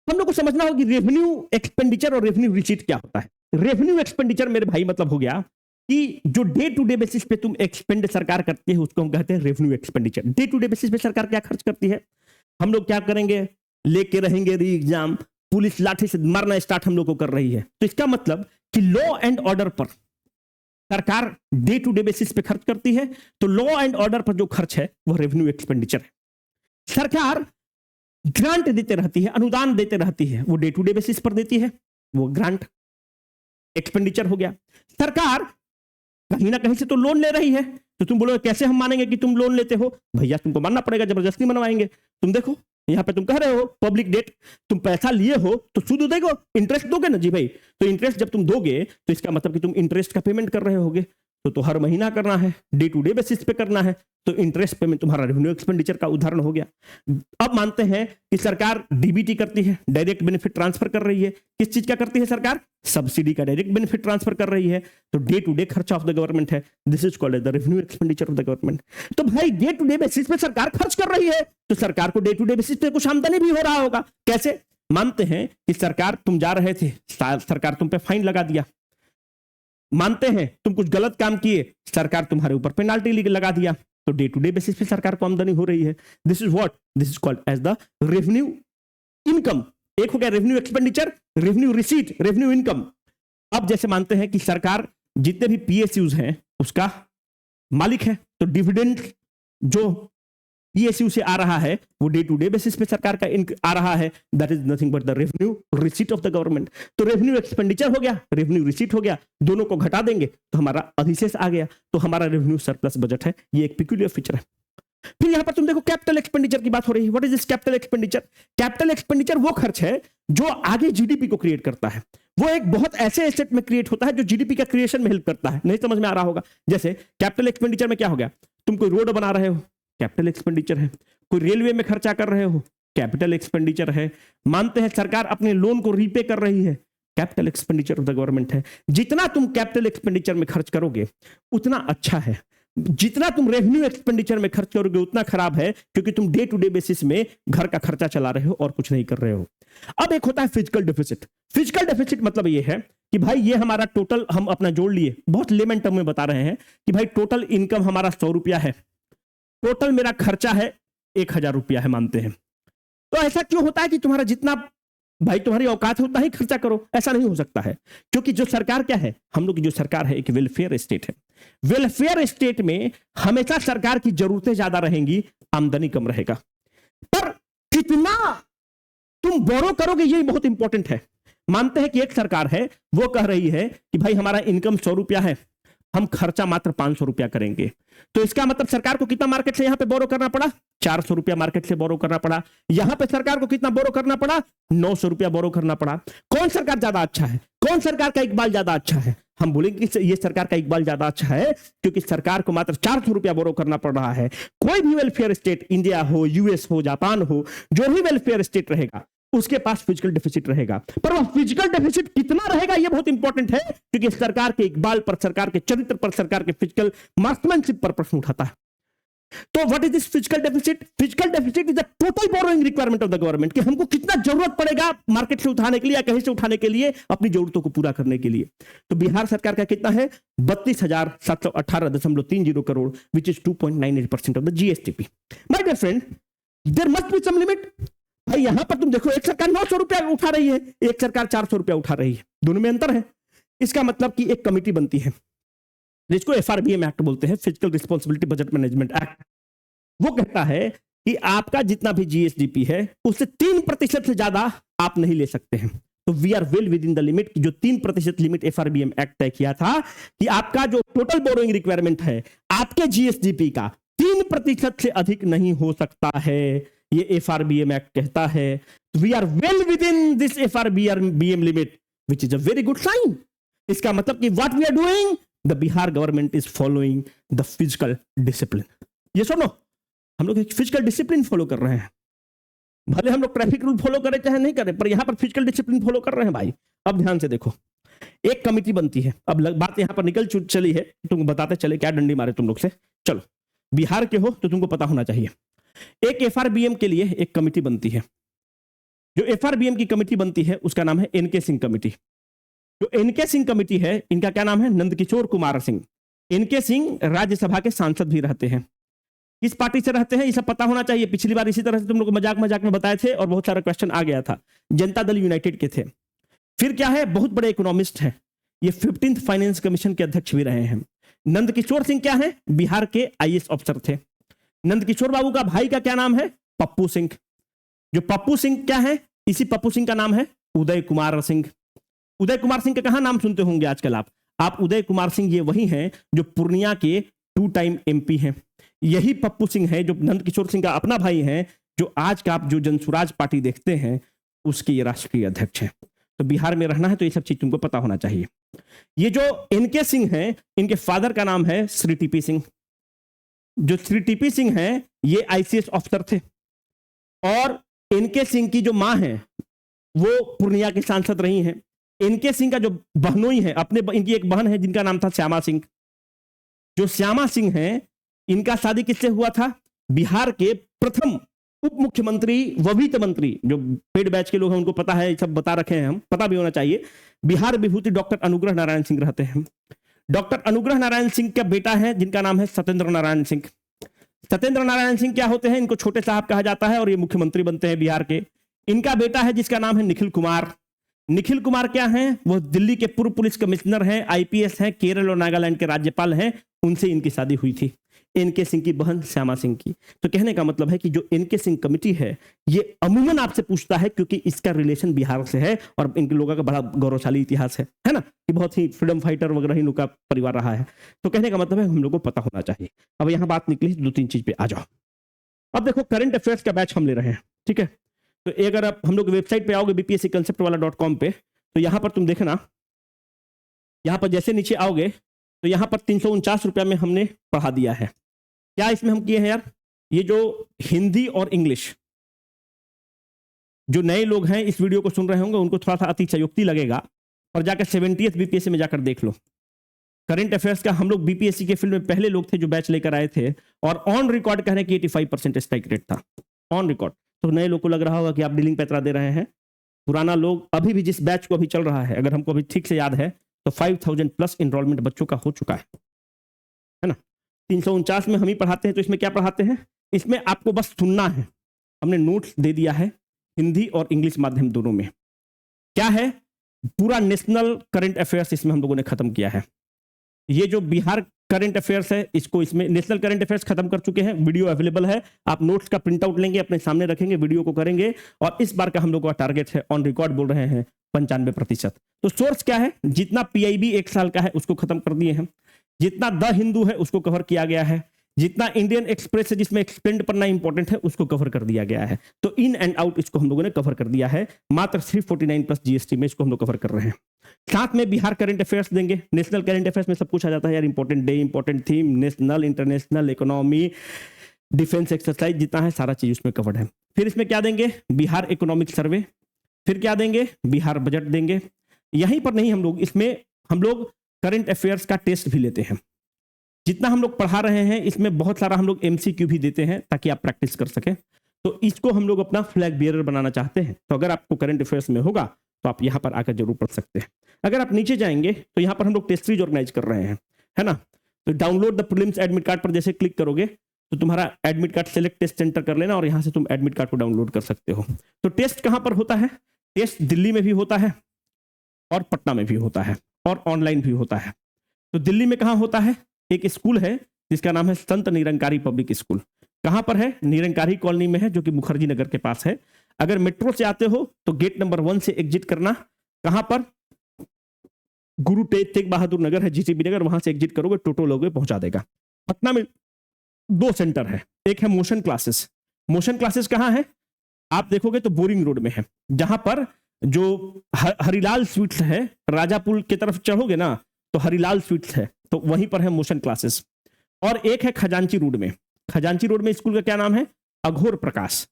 हम लोग को समझना होगा कि रेवेन्यू एक्सपेंडिचर और रेवेन्यू रिसीट क्या होता है। रेवेन्यू एक्सपेंडिचर मेरे भाई मतलब हो गया कि जो डे टू डे बेसिस पे तुम एक्सपेंड सरकार करती है, उसको हम कहते हैं revenue expenditure. Day to day basis पे सरकार क्या खर्च करती है, हम लोग क्या करेंगे, लेके रहेंगे री एग्जाम, पुलिस लाठी से मारना स्टार्ट हम लोग को कर रही है। तो इसका मतलब कि लॉ एंड ऑर्डर पर सरकार डे टू डे बेसिस पे खर्च करती है। तो लॉ एंड ऑर्डर पर जो खर्च है वो रेवेन्यू एक्सपेंडिचर है। सरकार ग्रांट देते रहती है, अनुदान देते रहती है, वो डे टू डे बेसिस पर देती है, वो ग्रांट एक्सपेंडिचर हो गया। सरकार कहीं ना कहीं से तो लोन ले रही है, तो तुम बोलोगे कैसे हम मानेंगे कि तुम लोन लेते हो, भैया तुमको मानना पड़ेगा, जबरदस्ती मनवाएंगे। तुम देखो यहां पे तुम कह रहे हो पब्लिक डेट, तुम पैसा लिए हो तो सूद देगो, इंटरेस्ट दोगे ना जी भाई। तो इंटरेस्ट जब तुम दोगे तो इसका मतलब कि तुम इंटरेस्ट का पेमेंट कर रहे होगे, तो हर महीना करना है, डे टू डे बेसिस पे करना है, तो इंटरेस्ट पेमेंट तुम्हारा रेवेन्यू एक्सपेंडिचर का उदाहरण हो गया। अब मानते हैं कि सरकार डीबीटी करती है, डायरेक्ट बेनिफिट ट्रांसफर कर रही है। किस चीज का करती है सरकार, सब्सिडी का डायरेक्ट बेनिफिट ट्रांसफर कर रही है, तो डे टू डे खर्चा ऑफ द गवर्नमेंट है। This is called the revenue expenditure of the government. तो भाई डे टू डे बेसिस पे सरकार खर्च कर रही है, तो सरकार को डे टू डे बेसिस पे कुछ आमदनी भी हो रहा होगा। कैसे, मानते हैं कि सरकार, तुम जा रहे थे, सरकार तुम पे फाइन लगा दिया। मानते हैं तुम कुछ गलत काम किए, सरकार तुम्हारे ऊपर पेनाल्टी लगा दिया, तो डे टू डे बेसिस पे सरकार को आमदनी हो रही है। This is what, this is called as the revenue income. एक हो गया revenue expenditure, revenue receipt, revenue income. अब जैसे मानते हैं कि सरकार जितने भी पीएसयूज हैं उसका मालिक है, तो डिविडेंड जो पीएसयू से आ रहा है वो डे टू डे बेसिस पे सरकार का आ रहा है, that is nothing but the revenue receipt of the government. तो रेवेन्यू एक्सपेंडिचर हो गया, रेवेन्यू रिसीट हो गया, दोनों को घटा देंगे तो हमारा अधिशेष आ गया, तो हमारा रेवेन्यू सरप्लस बजट है। ये एक पिक्यूलियर फीचर है। फिर यहां पर तुम देखो कैपिटल एक्सपेंडिचर की बात हो रही है। What is this capital expenditure? Capital expenditure वो खर्च है जो आगे जीडीपी को क्रिएट करता है। वो एक बहुत ऐसे एसेट में क्रिएट होता है जो जीडीपी का क्रिएशन में हेल्प करता है। नहीं समझ में आ रहा होगा? जैसे कैपिटल एक्सपेंडिचर में क्या हो गया, तुम कोई रोड बना रहे हो, कैपिटल एक्सपेंडिचर है। कोई रेलवे में खर्चा कर रहे हो, कैपिटल एक्सपेंडिचर है। मानते हैं सरकार अपने लोन को रीपे कर रही है, capital expenditure of the government है। जितना तुम कैपिटल एक्सपेंडिचर में खर्च करोगे उतना अच्छा है, जितना तुम रेवेन्यू एक्सपेंडिचर में खर्च करोगे उतना खराब है, क्योंकि तुम डे टू डे बेसिस में घर का खर्चा चला रहे हो और कुछ नहीं कर रहे हो। अब एक होता है फिजिकल डेफिसिट। फिजिकल डेफिसिट मतलब ये है कि भाई ये हमारा टोटल, हम अपना जोड़ लिए, बहुत लेमन टर्म में बता रहे हैं कि भाई टोटल इनकम हमारा 100 रुपया है, टोटल मेरा खर्चा है 1000 रुपया है, मानते हैं। तो ऐसा क्यों होता है कि तुम्हारा जितना भाई तुम्हारी औकात है उतना ही खर्चा करो? ऐसा नहीं हो सकता है, क्योंकि जो सरकार क्या है, हम लोग की जो सरकार है एक वेलफेयर स्टेट है। वेलफेयर स्टेट में हमेशा सरकार की जरूरतें ज्यादा रहेंगी, आमदनी कम रहेगा। पर कितना तुम बोरो करोगे ये बहुत इंपॉर्टेंट है। मानते हैं कि एक सरकार है वो कह रही है कि भाई हमारा इनकम 100 रुपया है, हम खर्चा मात्र 500 रुपया करेंगे, तो इसका मतलब सरकार को कितना मार्केट से यहां पे बोरो करना पड़ा? 400 रुपया मार्केट से बोरो करना पड़ा। यहां पे सरकार को कितना बोरो करना पड़ा? 900 रुपया बोरो करना पड़ा। कौन सरकार ज्यादा अच्छा है? कौन सरकार का इकबाल ज्यादा अच्छा है? हम बोलेंगे कि ये सरकार का इकबाल ज्यादा अच्छा है, क्योंकि सरकार को मात्र 400 रुपया बोरो करना पड़ रहा है। कोई भी वेलफेयर स्टेट, इंडिया हो, यूएस हो, जापान हो, जो भी वेलफेयर स्टेट रहेगा उसके पास फिजिकल डेफिसिट रहेगा। पर वो फिजिकल डेफिसिट कितना रहेगा ये बहुत इंपॉर्टेंट है, क्योंकि सरकार के इकबाल पर, सरकार के चरित्र पर, सरकार के फिजिकल मार्क्समैनशिप पर प्रश्न उठाता है। तो what is this physical deficit? Physical deficit is the total borrowing requirement of the government, कि हमको कितना जरूरत पड़ेगा मार्केट से उठाने के लिए या कहीं से उठाने के लिए, अपनी जरूरतों को पूरा करने के लिए। तो बिहार सरकार का कितना है? 32,718.30 crore, which is 2.98% of the GSDP. My dear friend, there must be some limit. भाई यहां पर तुम देखो, एक सरकार 900 रुपया उठा रही है, एक सरकार 400 रुपया उठा रही है, दोनों में अंतर है। इसका मतलब कि एक कमेटी बनती है जिसको एफआरबीएम एक्ट बोलते हैं, physical responsibility budget management act. वो कहता है कि आपका जितना भी जीएसडीपी है उससे 3% से ज्यादा आप नहीं ले सकते हैं। तो we are well within the limit, जो 3% लिमिट एफआरबीएम एक्ट तय किया था कि आपका जो टोटल बोरोइंग रिक्वायरमेंट है आपके जीएसडीपी का 3% से अधिक नहीं हो सकता है, ये एफआरबीएम एक्ट कहता है। We are well within this FRBM limit, which is a very good sign. इसका मतलब कि what we are doing, the Bihar government is following the physical discipline. ये सुनो, हम लोग एक फिजिकल डिसिप्लिन फॉलो कर रहे हैं। भले हम लोग ट्रैफिक रूल फॉलो करें चाहे नहीं करें, पर यहां पर फिजिकल डिसिप्लिन फॉलो कर रहे हैं भाई। अब ध्यान से देखो, एक कमिटी बनती है। अब बात यहां पर निकल चली है, तुमको बताते चले, क्या डंडी मारे तुम लोग से। चलो, बिहार के हो तो तुमको पता होना चाहिए। एक एफआरबीएम के लिए एक कमिटी बनती है। जो एफआरबीएम की कमिटी बनती है उसका नाम है एनके सिंह कमिटी। जो एनके सिंह कमिटी है, इनका क्या नाम है? नंदकिशोर कुमार सिंह। एनके सिंह राज्यसभा के सांसद भी रहते हैं। किस पार्टी से रहते हैं ये सब पता होना चाहिए। पिछली बार इसी तरह से तुम लोग मजाक मजाक में बताए थे और बहुत सारा क्वेश्चन आ गया था। जनता दल यूनाइटेड के थे। फिर क्या है, बहुत बड़े इकोनॉमिस्ट हैं, ये 15th फाइनेंस कमीशन के अध्यक्ष भी रहे हैं। नंदकिशोर सिंह क्या है? बिहार के आईएएस अफसर थे। नंदकिशोर बाबू का भाई का क्या नाम है? पप्पू सिंह। जो पप्पू सिंह क्या है? इसी पप्पू सिंह का नाम है उदय कुमार सिंह। उदय कुमार सिंह का कहां नाम सुनते होंगे आजकल आप उदय कुमार सिंह, ये वही हैं जो पूर्णिया के 2 टाइम एमपी हैं। यही पप्पू सिंह है जो नंदकिशोर सिंह का अपना भाई है, जो आज का आप जो जनसुराज पार्टी देखते हैं उसके ये राष्ट्रीय अध्यक्ष हैं। तो बिहार में रहना है तो ये सब चीज तुमको पता होना चाहिए। ये जो एनके सिंह हैं, इनके फादर का नाम है श्री टीपी सिंह। जो श्री टीपी सिंह हैं ये आईसीएस अफसर थे, और एनके सिंह की जो मां है वो पूर्णिया के सांसद रही हैं। एनके सिंह का जो बहनोई है, इनकी एक बहन है जिनका नाम था श्यामा सिंह। जो श्यामा सिंह हैं, इनका शादी किससे हुआ था? बिहार के प्रथम उप मुख्यमंत्री व वित्त मंत्री, जो पेड बैच के लोग हैं उनको पता है, सब बता रखे हैं हम, पता भी होना चाहिए। बिहार विभूति डॉक्टर अनुग्रह नारायण सिंह रहते हैं। डॉक्टर अनुग्रह नारायण सिंह का बेटा है जिनका नाम है सत्येंद्र नारायण सिंह। सत्येंद्र नारायण सिंह क्या होते हैं? इनको छोटे साहब कहा जाता है और ये मुख्यमंत्री बनते हैं बिहार के। इनका बेटा है जिसका नाम है निखिल कुमार। निखिल कुमार क्या हैं? वो दिल्ली के पूर्व पुलिस कमिश्नर हैं, आईपीएस हैं, केरल और नागालैंड के राज्यपाल हैं। उनसे इनकी शादी हुई थी। एनके सिंह की बहन श्यामा सिंह की। तो कहने का मतलब है कि जो एनके सिंह कमेटी है ये अमूमन आपसे पूछता है क्योंकि इसका रिलेशन बिहार से है और इनके लोगों का बड़ा गौरवशाली इतिहास है ना, कि बहुत ही फ्रीडम फाइटर वगैरह इनका परिवार रहा है। तो कहने का मतलब है हम लोग को पता होना चाहिए। अब यहाँ बात निकली 2-3 चीज पे आ जाओ। अब देखो करंट अफेयर्स का बैच हम ले रहे हैं, ठीक है। तो अगर आप हम लोग वेबसाइट पे आओगे bpscconceptwala.com पे, तो यहां पर तुम देखना, यहां पर जैसे नीचे आओगे तो यहां पर 349 रुपया में हमने पढ़ा दिया है। क्या इसमें हम किए हैं यार, ये जो हिंदी और इंग्लिश, जो नए लोग हैं इस वीडियो को सुन रहे होंगे उनको थोड़ा सा अतिशयोक्ति लगेगा, और जाकर 70th बीपीएससी में जाकर देख लो। करंट अफेयर्स का हम लोग बीपीएससी के फील्ड में पहले लोग थे जो बैच लेकर आए थे, और ऑन रिकॉर्ड कहने की 85% स्ट्राइक रेट था, ऑन रिकॉर्ड। तो नए लोग को लग रहा होगा कि आप डीलिंग पैतरा दे रहे हैं। पुराना लोग अभी भी जिस बैच को अभी चल रहा है, अगर हमको अभी ठीक से याद है तो 5000 प्लस इनरोलमेंट बच्चों का हो चुका है ना। 349 में हम ही पढ़ाते हैं। तो इसमें क्या पढ़ाते हैं, इसमें आपको बस सुनना है। हमने नोट्स दे दिया है हिंदी और इंग्लिश माध्यम दोनों में। क्या है, पूरा नेशनल करंट अफेयर्स इसमें हम लोगों ने खत्म किया है। ये जो बिहार करंट अफेयर्स है इसको इसमें नेशनल करंट अफेयर्स खत्म कर चुके हैं। वीडियो अवेलेबल है, आप नोट्स का प्रिंट आउट लेंगे, अपने सामने रखेंगे, वीडियो को करेंगे। और इस बार का हम लोग का टारगेट है, ऑन रिकॉर्ड बोल रहे हैं, 95%। तो सोर्स क्या है, जितना पीआईबी 1 साल का है उसको खत्म कर दिए हैं, जितना द हिंदू है उसको कवर किया गया है, जितना इंडियन एक्सप्रेस है जिसमें एक्सप्लेंड पढ़ना इंपॉर्टेंट है उसको कवर कर दिया गया है। तो इन एंड आउट इसको हम लोगों ने कवर कर दिया है। मात्र 349 प्लस जीएसटी में इसको हम लोग कवर कर रहे हैं। साथ में बिहार करंट अफेयर्स देंगे। नेशनल करंट अफेयर्स में सब कुछ आ जाता है यार, important day, important theme, national, international, economy, defence exercise, जितना है सारा चीज उसमें कवर्ड है। फिर इसमें क्या देंगे, बिहार इकोनॉमिक सर्वे। फिर क्या देंगे, बिहार बजट देंगे। यहीं पर नहीं, हम लोग इसमें हम लोग करंट अफेयर्स का टेस्ट भी लेते हैं। जितना हम लोग पढ़ा रहे हैं इसमें बहुत सारा हम लोग एमसीक्यू भी देते हैं ताकि आप प्रैक्टिस कर सकें। तो इसको हम लोग अपना फ्लैग बियरर बनाना चाहते हैं। तो अगर आपको करंट अफेयर्स में होगा तो आप यहां पर आकर जरूर पढ़ सकते हैं। अगर आप नीचे जाएंगे तो यहां पर हम लोग टेस्ट सीरीज ऑर्गेनाइज कर रहे हैं, है ना। तो download the prelims admit card पर जैसे क्लिक करोगे तो तुम्हारा admit card select test centre कर लेना और यहां से तुम एडमिट कार्ड को डाउनलोड कर सकते हो। तो टेस्ट कहां पर होता है, टेस्ट दिल्ली में भी होता है और पटना में भी होता है और ऑनलाइन भी होता है। तो दिल्ली में कहां होता है, एक स्कूल है जिसका नाम है संत निरंकारी पब्लिक स्कूल। कहां पर है, निरंकारी कॉलोनी में है, जो कि मुखर्जी नगर के पास है। अगर मेट्रो से आते हो तो गेट नंबर 1 से एग्जिट करना। कहां पर, गुरु तेग बहादुर नगर है, जीटीबी नगर, वहां से एग्जिट करोगे, टोटो लोगे पहुंचा देगा। पटना में 2 सेंटर है, एक है मोशन क्लासेस। मोशन क्लासेस कहां है, आप देखोगे तो बोरिंग रोड में है, जहां पर जो हरिलाल स्वीट्स है, राजापुल की तरफ चढ़ोगे ना तो हरिलाल स्वीट्स है, तो वहीं पर है मोशन क्लासेस। और एक है खजांची रोड में। खजांची रोड में स्कूल का क्या नाम है, अघोर प्रकाश,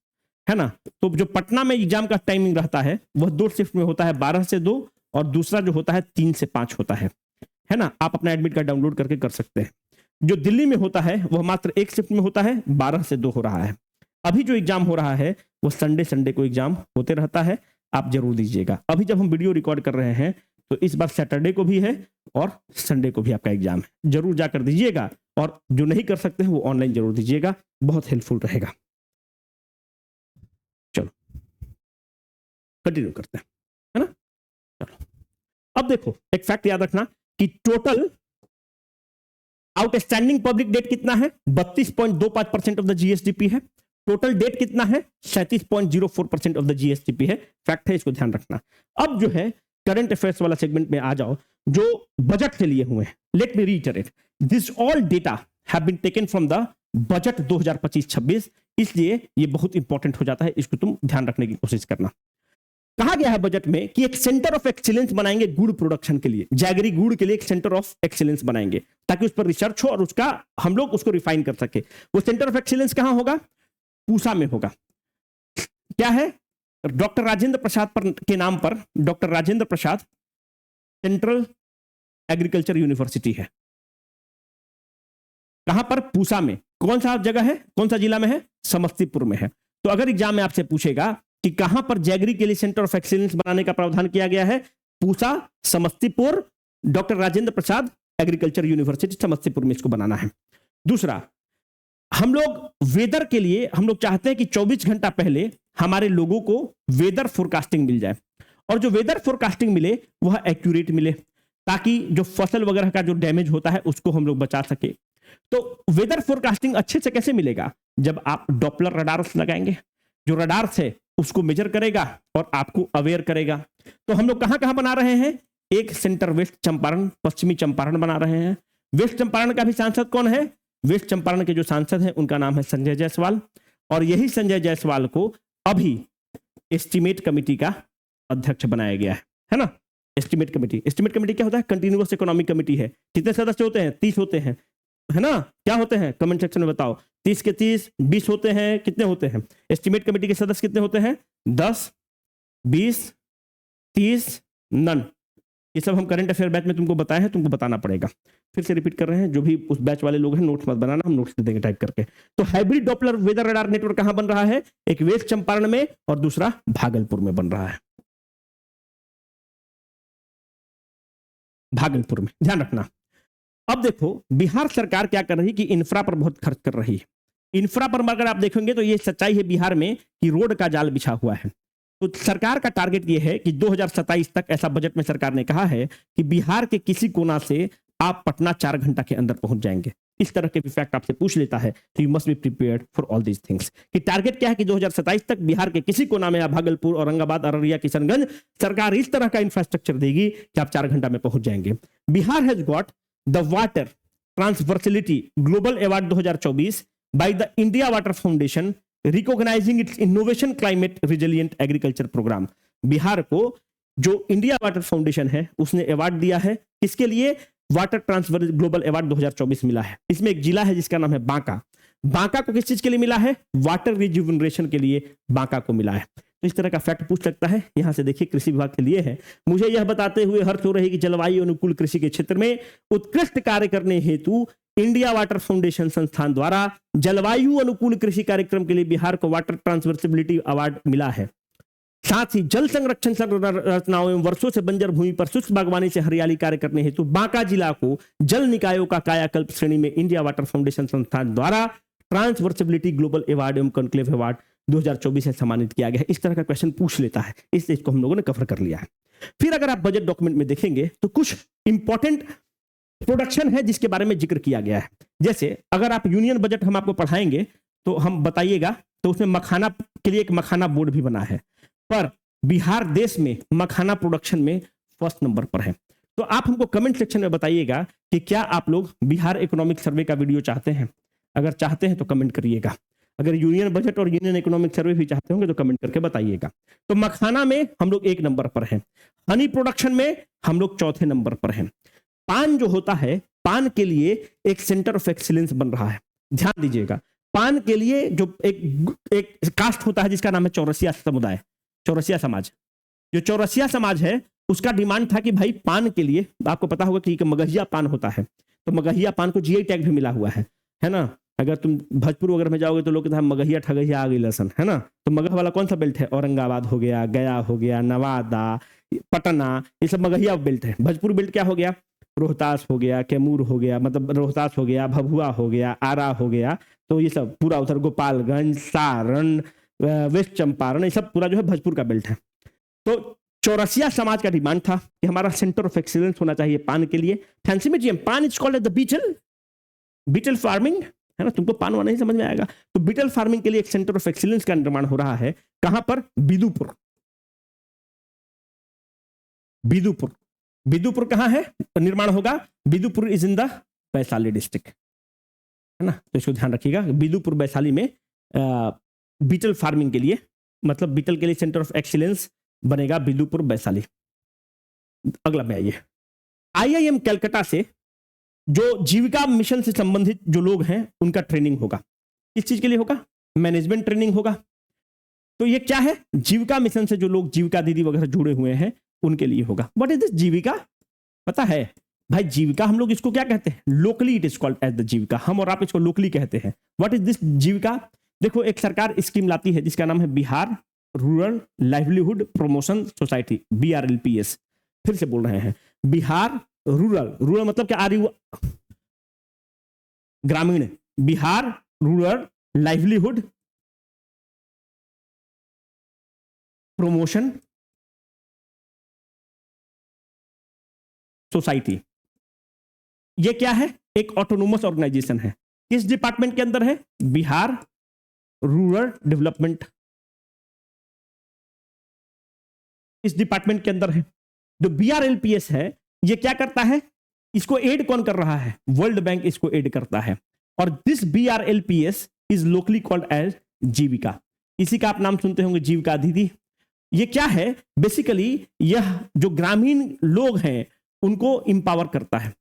है ना। तो जो पटना में एग्जाम का टाइमिंग रहता है वह 2 शिफ्ट में होता है, 12 से 2, और दूसरा जो होता है 3 से 5 होता है ना। आप अपना एडमिट कार्ड डाउनलोड करके कर सकते हैं। जो दिल्ली में होता है वह मात्र 1 शिफ्ट में होता है, 12 से 2 हो रहा है। अभी जो एग्जाम हो रहा है वो संडे को एग्जाम होते रहता है, आप जरूर दीजिएगा। अभी जब हम वीडियो रिकॉर्ड कर रहे हैं तो इस बार सैटरडे को भी है और संडे को भी आपका एग्जाम है, जरूर जाकर दीजिएगा। और जो नहीं कर सकते हैं वो ऑनलाइन जरूर दीजिएगा, बहुत हेल्पफुल रहेगा। चलो कंटिन्यू करते हैं, है ना। चलो अब देखो, एक फैक्ट याद रखना कि टोटल आउटस्टैंडिंग पब्लिक डेट कितना है, 32.25% ऑफ द जीएसडीपी है। टोटल डेट कितना है, 37.04% ऑफ द जीएसडीपी है। फैक्ट है, इसको ध्यान रखना। अब जो है करंट अफेयर्स वाला सेगमेंट में आ जाओ, जो बजट से लिए हुए हैं। Let me reiterate, this all data have been taken from the budget 2025-26, इसलिए ये बहुत इंपॉर्टेंट हो जाता है, इसको तुम ध्यान रखने की कोशिश करना। कहा गया है बजट में कि एक सेंटर ऑफ एक्सीलेंस बनाएंगे गुड़ प्रोडक्शन के लिए, जैगरी गुड़ के लिए एक सेंटर ऑफ एक्सीलेंस बनाएंगे ताकि उस पर रिसर्च हो और उसका हम लोग उसको रिफाइन कर सके। वो सेंटर ऑफ एक्सीलेंस कहां होगा, पूसा में होगा। क्या है, डॉक्टर राजेंद्र प्रसाद के नाम पर doctor Rajendra Prasad central agriculture university है। कहां पर, पूसा में। कौन सा जगह है, कौन सा जिला में है, समस्तीपुर में है। तो अगर एग्जाम में आपसे पूछेगा कि कहां पर जैगरी के लिए सेंटर ऑफ एक्सीलेंस बनाने का प्रावधान किया गया है, Pusa, Samastipur, doctor Rajendra Prasad agriculture university Samastipur में इसको बनाना है। दूसरा, हम लोग वेदर के लिए हम लोग चाहते हैं कि 24 घंटा पहले हमारे लोगों को वेदर फोरकास्टिंग मिल जाए, और जो वेदर फोरकास्टिंग मिले वह एक्यूरेट मिले, ताकि जो फसल वगैरह का जो डैमेज होता है उसको हम लोग बचा सके। तो वेदर फोरकास्टिंग अच्छे से कैसे मिलेगा? जब आप डॉपलर रडार्स लगाएंगे, जो रडार्स है उसको मेजर करेगा और आपको अवेयर करेगा। तो हम लोग कहां कहां बना रहे हैं? एक सेंटर वेस्ट चंपारण, पश्चिमी चंपारण बना रहे हैं। वेस्ट चंपारण का भी सांसद कौन है? वेस्ट चंपारण के जो सांसद हैं उनका नाम है संजय जायसवाल, और यही संजय जायसवाल को अभी एस्टीमेट कमेटी का अध्यक्ष बनाया गया है ना? एस्टीमेट कमेटी क्या होता है? कंटिन्यूअस इकोनॉमिक कमेटी है। कितने सदस्य होते हैं? 30 होते हैं, है ना? क्या होते हैं? कमेंट सेक्शन में बताओ। 30 के 30, 20 होते हैं, कितने होते हैं? एस्टीमेट कमेटी के सदस्य कितने होते हैं? 10, 20, 30, नन। ये सब हम करंट अफेयर बैच में तुमको बताए हैं, तुमको बताना पड़ेगा। फिर से रिपीट कर रहे हैं, जो भी उस बैच वाले लोग हैं नोट्स मत बनाना, हम नोट्स दे देंगे टाइप करके। तो hybrid Doppler weather radar network कहां बन रहा है? एक वेस्ट चंपारण में और दूसरा भागलपुर में बन रहा है। भागलपुर में, ध्यान रखना। अब देखो बिहार सरकार क्या कर रही है कि इंफ्रा पर बहुत खर्च कर रही है। इंफ्रा पर अगर आप देखेंगे तो ये सच्चाई है बिहार में कि रोड का जाल बिछा हुआ है। तो सरकार का टारगेट ये है कि 2027 तक, ऐसा बजट में सरकार ने कहा है कि बिहार के किसी कोना से आप पटना 4 घंटा के अंदर पहुंच जाएंगे। इस तरह के फैक्ट आपसे पूछ लेता है तो you must be prepared for all these things. कि टारगेट क्या है कि 2027 तक बिहार के किसी कोना में, भागलपुर, औरंगाबाद, अररिया, किशनगंज, सरकार इस तरह का इंफ्रास्ट्रक्चर देगी कि आप 4 घंटा में पहुंच जाएंगे। Bihar has got the water transversality global award 2024 by the India water foundation recognising its innovation climate resilient agriculture programme. Bihar को जो इंडिया वाटर फाउंडेशन है उसने अवार्ड दिया है। किसके लिए? वाटर ट्रांसफर ग्लोबल अवार्ड 2024 मिला है। इसमें एक जिला है जिसका नाम है बांका। बांका को किस चीज के लिए मिला है? वाटर रिजुविनेशन के लिए बांका को मिला है। तो इस तरह का फैक्ट पूछ सकता है। यहां से देखिए कृषि विभाग के लिए है। मुझे यह बताते हुए हर्ष हो रही कि जलवायु अनुकूल कृषि के क्षेत्र में उत्कृष्ट कार्य करने हेतु इंडिया वाटर फाउंडेशन संस्थान द्वारा जलवायु अनुकूल कृषि कार्यक्रम के लिए बिहार को वाटर ट्रांसवर्सिबिलिटी अवार्ड मिला है। साथ ही जल संरक्षण संरचनाओं एवं वर्षों से बंजर भूमि पर शुष्क बागवानी से हरियाली कार्य करने हेतु बांका जिला को जल निकायों का कायाकल्प श्रेणी में इंडिया वाटर फाउंडेशन संस्थान द्वारा ट्रांसवर्सिबिलिटी ग्लोबल अवार्ड एवं कॉन्क्लेव अवार्ड 2024 से सम्मानित किया गया है। इस तरह का क्वेश्चन पूछ लेता है, इस चीज को हम लोगों ने कवर कर लिया है। फिर अगर आप बजट डॉक्यूमेंट में देखेंगे तो कुछ इंपॉर्टेंट प्रोडक्शन है जिसके बारे में जिक्र किया गया है। जैसे अगर आप यूनियन बजट हम आपको पढ़ाएंगे तो हम बताइएगा, तो उसमें मखाना के लिए एक मखाना बोर्ड भी बना है, पर बिहार देश में मखाना प्रोडक्शन में फर्स्ट नंबर पर है। तो आप हमको कमेंट सेक्शन में बताइएगा कि क्या आप लोग बिहार इकोनॉमिक सर्वे का वीडियो चाहते हैं। अगर चाहते हैं तो कमेंट करिएगा। अगर यूनियन बजट और यूनियन इकोनॉमिक सर्वे भी चाहते होंगे तो कमेंट करके बताइएगा। तो मखाना में हम लोग 1 नंबर पर हैं। हनी प्रोडक्शन में हम लोग 4थे नंबर पर हैं। पान जो होता है, पान के लिए एक सेंटर ऑफ एक्सीलेंस बन रहा है। ध्यान दीजिएगा, पान के लिए जो एक कास्ट होता है जिसका नाम है चौरसिया समुदाय, चौरसिया समाज। जो चौरसिया समाज है उसका डिमांड था कि भाई पान के लिए, आपको पता होगा कि मगहिया पान होता है, तो मगहिया पान को जीआई टैग भी मिला हुआ है ना? अगर तुम भोजपुर वगैरह में जाओगे तो लोग कहते हैं मगहिया ठगहिया आ गई लसन, है ना? तो मगह वाला कौन सा बेल्ट है? औरंगाबाद हो गया, गया हो गया, नवादा, पटना, ये सब मगहिया बेल्ट है। भोजपुर बेल्ट क्या हो गया? रोहतास हो गया, कैमूर हो गया, मतलब रोहतास हो गया, भभुआ हो गया, आरा हो गया, तो ये सब पूरा उधर गोपालगंज, सारण, वेस्ट चंपारण, ये सब पूरा जो है भोजपुर का बेल्ट है। तो चौरसिया समाज का डिमांड था कि हमारा सेंटर ऑफ एक्सीलेंस होना चाहिए पान के लिए। फैंसी में GM, paan is called the betel farming, है ना? तुमको पान वाला नहीं समझ में आएगा। तो बीटल फार्मिंग के लिए एक सेंटर ऑफ एक्सीलेंस का निर्माण हो रहा है। कहां पर? बिदुपुर। बिदुपुर, बिदुपुर कहां है निर्माण होगा? Bidupur is in the Vaishali district, है ना? तो इसको ध्यान रखिएगा। बिदुपुर वैशाली में बीटल फार्मिंग के लिए, मतलब बीटल के लिए सेंटर ऑफ एक्सीलेंस बनेगा बिदुपुर वैशाली। अगला में आइए, आईआईएम कलकत्ता से जो जीविका मिशन से संबंधित जो लोग हैं उनका ट्रेनिंग होगा। किस चीज के लिए होगा? मैनेजमेंट ट्रेनिंग होगा। तो ये क्या है? जीविका मिशन से जो लोग, जीविका दीदी वगैरह जुड़े हुए हैं, उनके लिए होगा। व्हाट इज दिस जीविका? पता है भाई? जीविका हम लोग इसको क्या कहते हैं? Locally it is called as the Jeevika. हम और आप इसको लोकली कहते हैं। What is this Jeevika? देखो, एक सरकार स्कीम लाती है जिसका नाम है Bihar rural livelihood promotion society, BRLPS। फिर से बोल रहे हैं, बिहार रूरल मतलब क्या? ग्रामीण, Bihar rural livelihood promotion society. ये क्या है? एक ऑटोनोमस ऑर्गेनाइजेशन है। किस डिपार्टमेंट के अंदर है? बिहार रूरल डेवलपमेंट, इस डिपार्टमेंट के अंदर है। जो BRLPS है, ये क्या करता है? इसको एड कौन कर रहा है? वर्ल्ड बैंक इसको एड करता है। और this BRLPS is locally called as Jeevika. इसी का आप नाम सुनते होंगे, जीविका दीदी। ये क्या है? बेसिकली यह जो ग्रामीण लोग हैं उनको इंपावर करता है,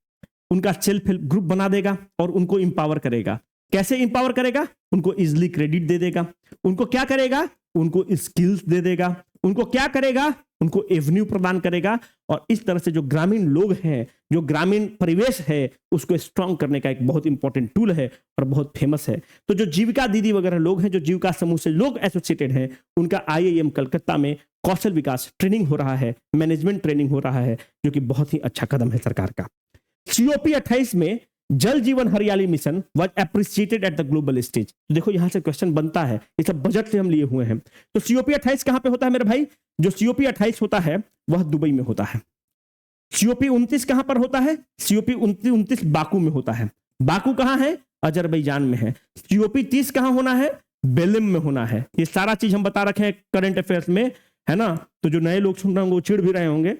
उनका सेल्फ हेल्प ग्रुप बना देगा और उनको इंपावर करेगा। कैसे इंपावर करेगा? उनको इजिली क्रेडिट दे देगा। उनको क्या करेगा? उनको स्किल्स दे देगा। उनको क्या करेगा? उनको एवेन्यू प्रदान करेगा। और इस तरह से जो ग्रामीण लोग हैं, जो ग्रामीण परिवेश है, उसको स्ट्रांग करने का एक बहुत इंपॉर्टेंट टूल है और बहुत फेमस है। तो जो जीविका दीदी वगैरह लोग हैं, जो जीविका समूह से लोग एसोसिएटेड हैं, उनका IIM कलकत्ता में कौशल विकास ट्रेनिंग हो रहा है, मैनेजमेंट ट्रेनिंग हो रहा है, जो कि बहुत ही अच्छा कदम है सरकार का। COP 28 में जल जीवन हरियाली mission was appreciated at the global stage. तो देखो यहां से क्वेश्चन बनता है, ये सब बजट से हम लिए हुए हैं। तो COP 28 कहां पे होता है मेरे भाई? जो COP 28 होता है वह दुबई में होता है। COP 29 कहां पर होता है? COP 29 बाकू में होता है। बाकू कहां है? अजरबैजान में है। COP 30 कहां होना है? बेलिम में होना है। ये सारा चीज हम बता रखे हैं करंट अफेयर्स में, है ना? तो जो नए लोग सुन रहे होंगे वो चिढ़ भी रहे होंगे,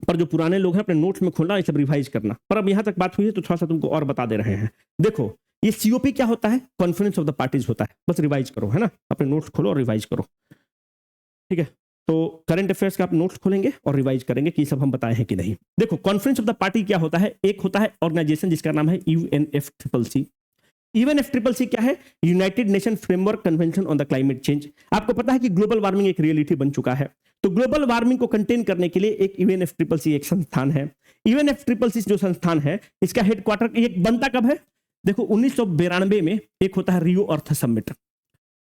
पर जो पुराने लोग हैं अपने नोट्स में खोलना, ये सब रिवाइज करना। पर अब यहां तक बात हुई है तो थोड़ा सा तुमको और बता दे रहे हैं। देखो ये COP क्या होता है? कॉन्फ्रेंस ऑफ द पार्टीज होता है। बस रिवाइज करो, है ना? अपने नोट्स खोलो और रिवाइज करो, ठीक है? तो करंट अफेयर्स का आप नोट्स खोलेंगे और रिवाइज करेंगे कि सब हम बताए हैं कि नहीं। देखो कॉन्फ्रेंस ऑफ द पार्टी क्या होता है? एक होता है ऑर्गेनाइजेशन जिसका नाम है UNFCCC। UNFCCC क्या है? United nation framework convention on the climate change. आपको पता है कि ग्लोबल वार्मिंग एक रियलिटी बन चुका है। तो ग्लोबल वार्मिंग को कंटेन करने के लिए एक UNFCCC एक संस्थान है। UNFCCC जो संस्थान है, इसका हेडक्वार्टर एक बनता कब है? देखो 1992 में एक होता है रियो अर्थ समिट।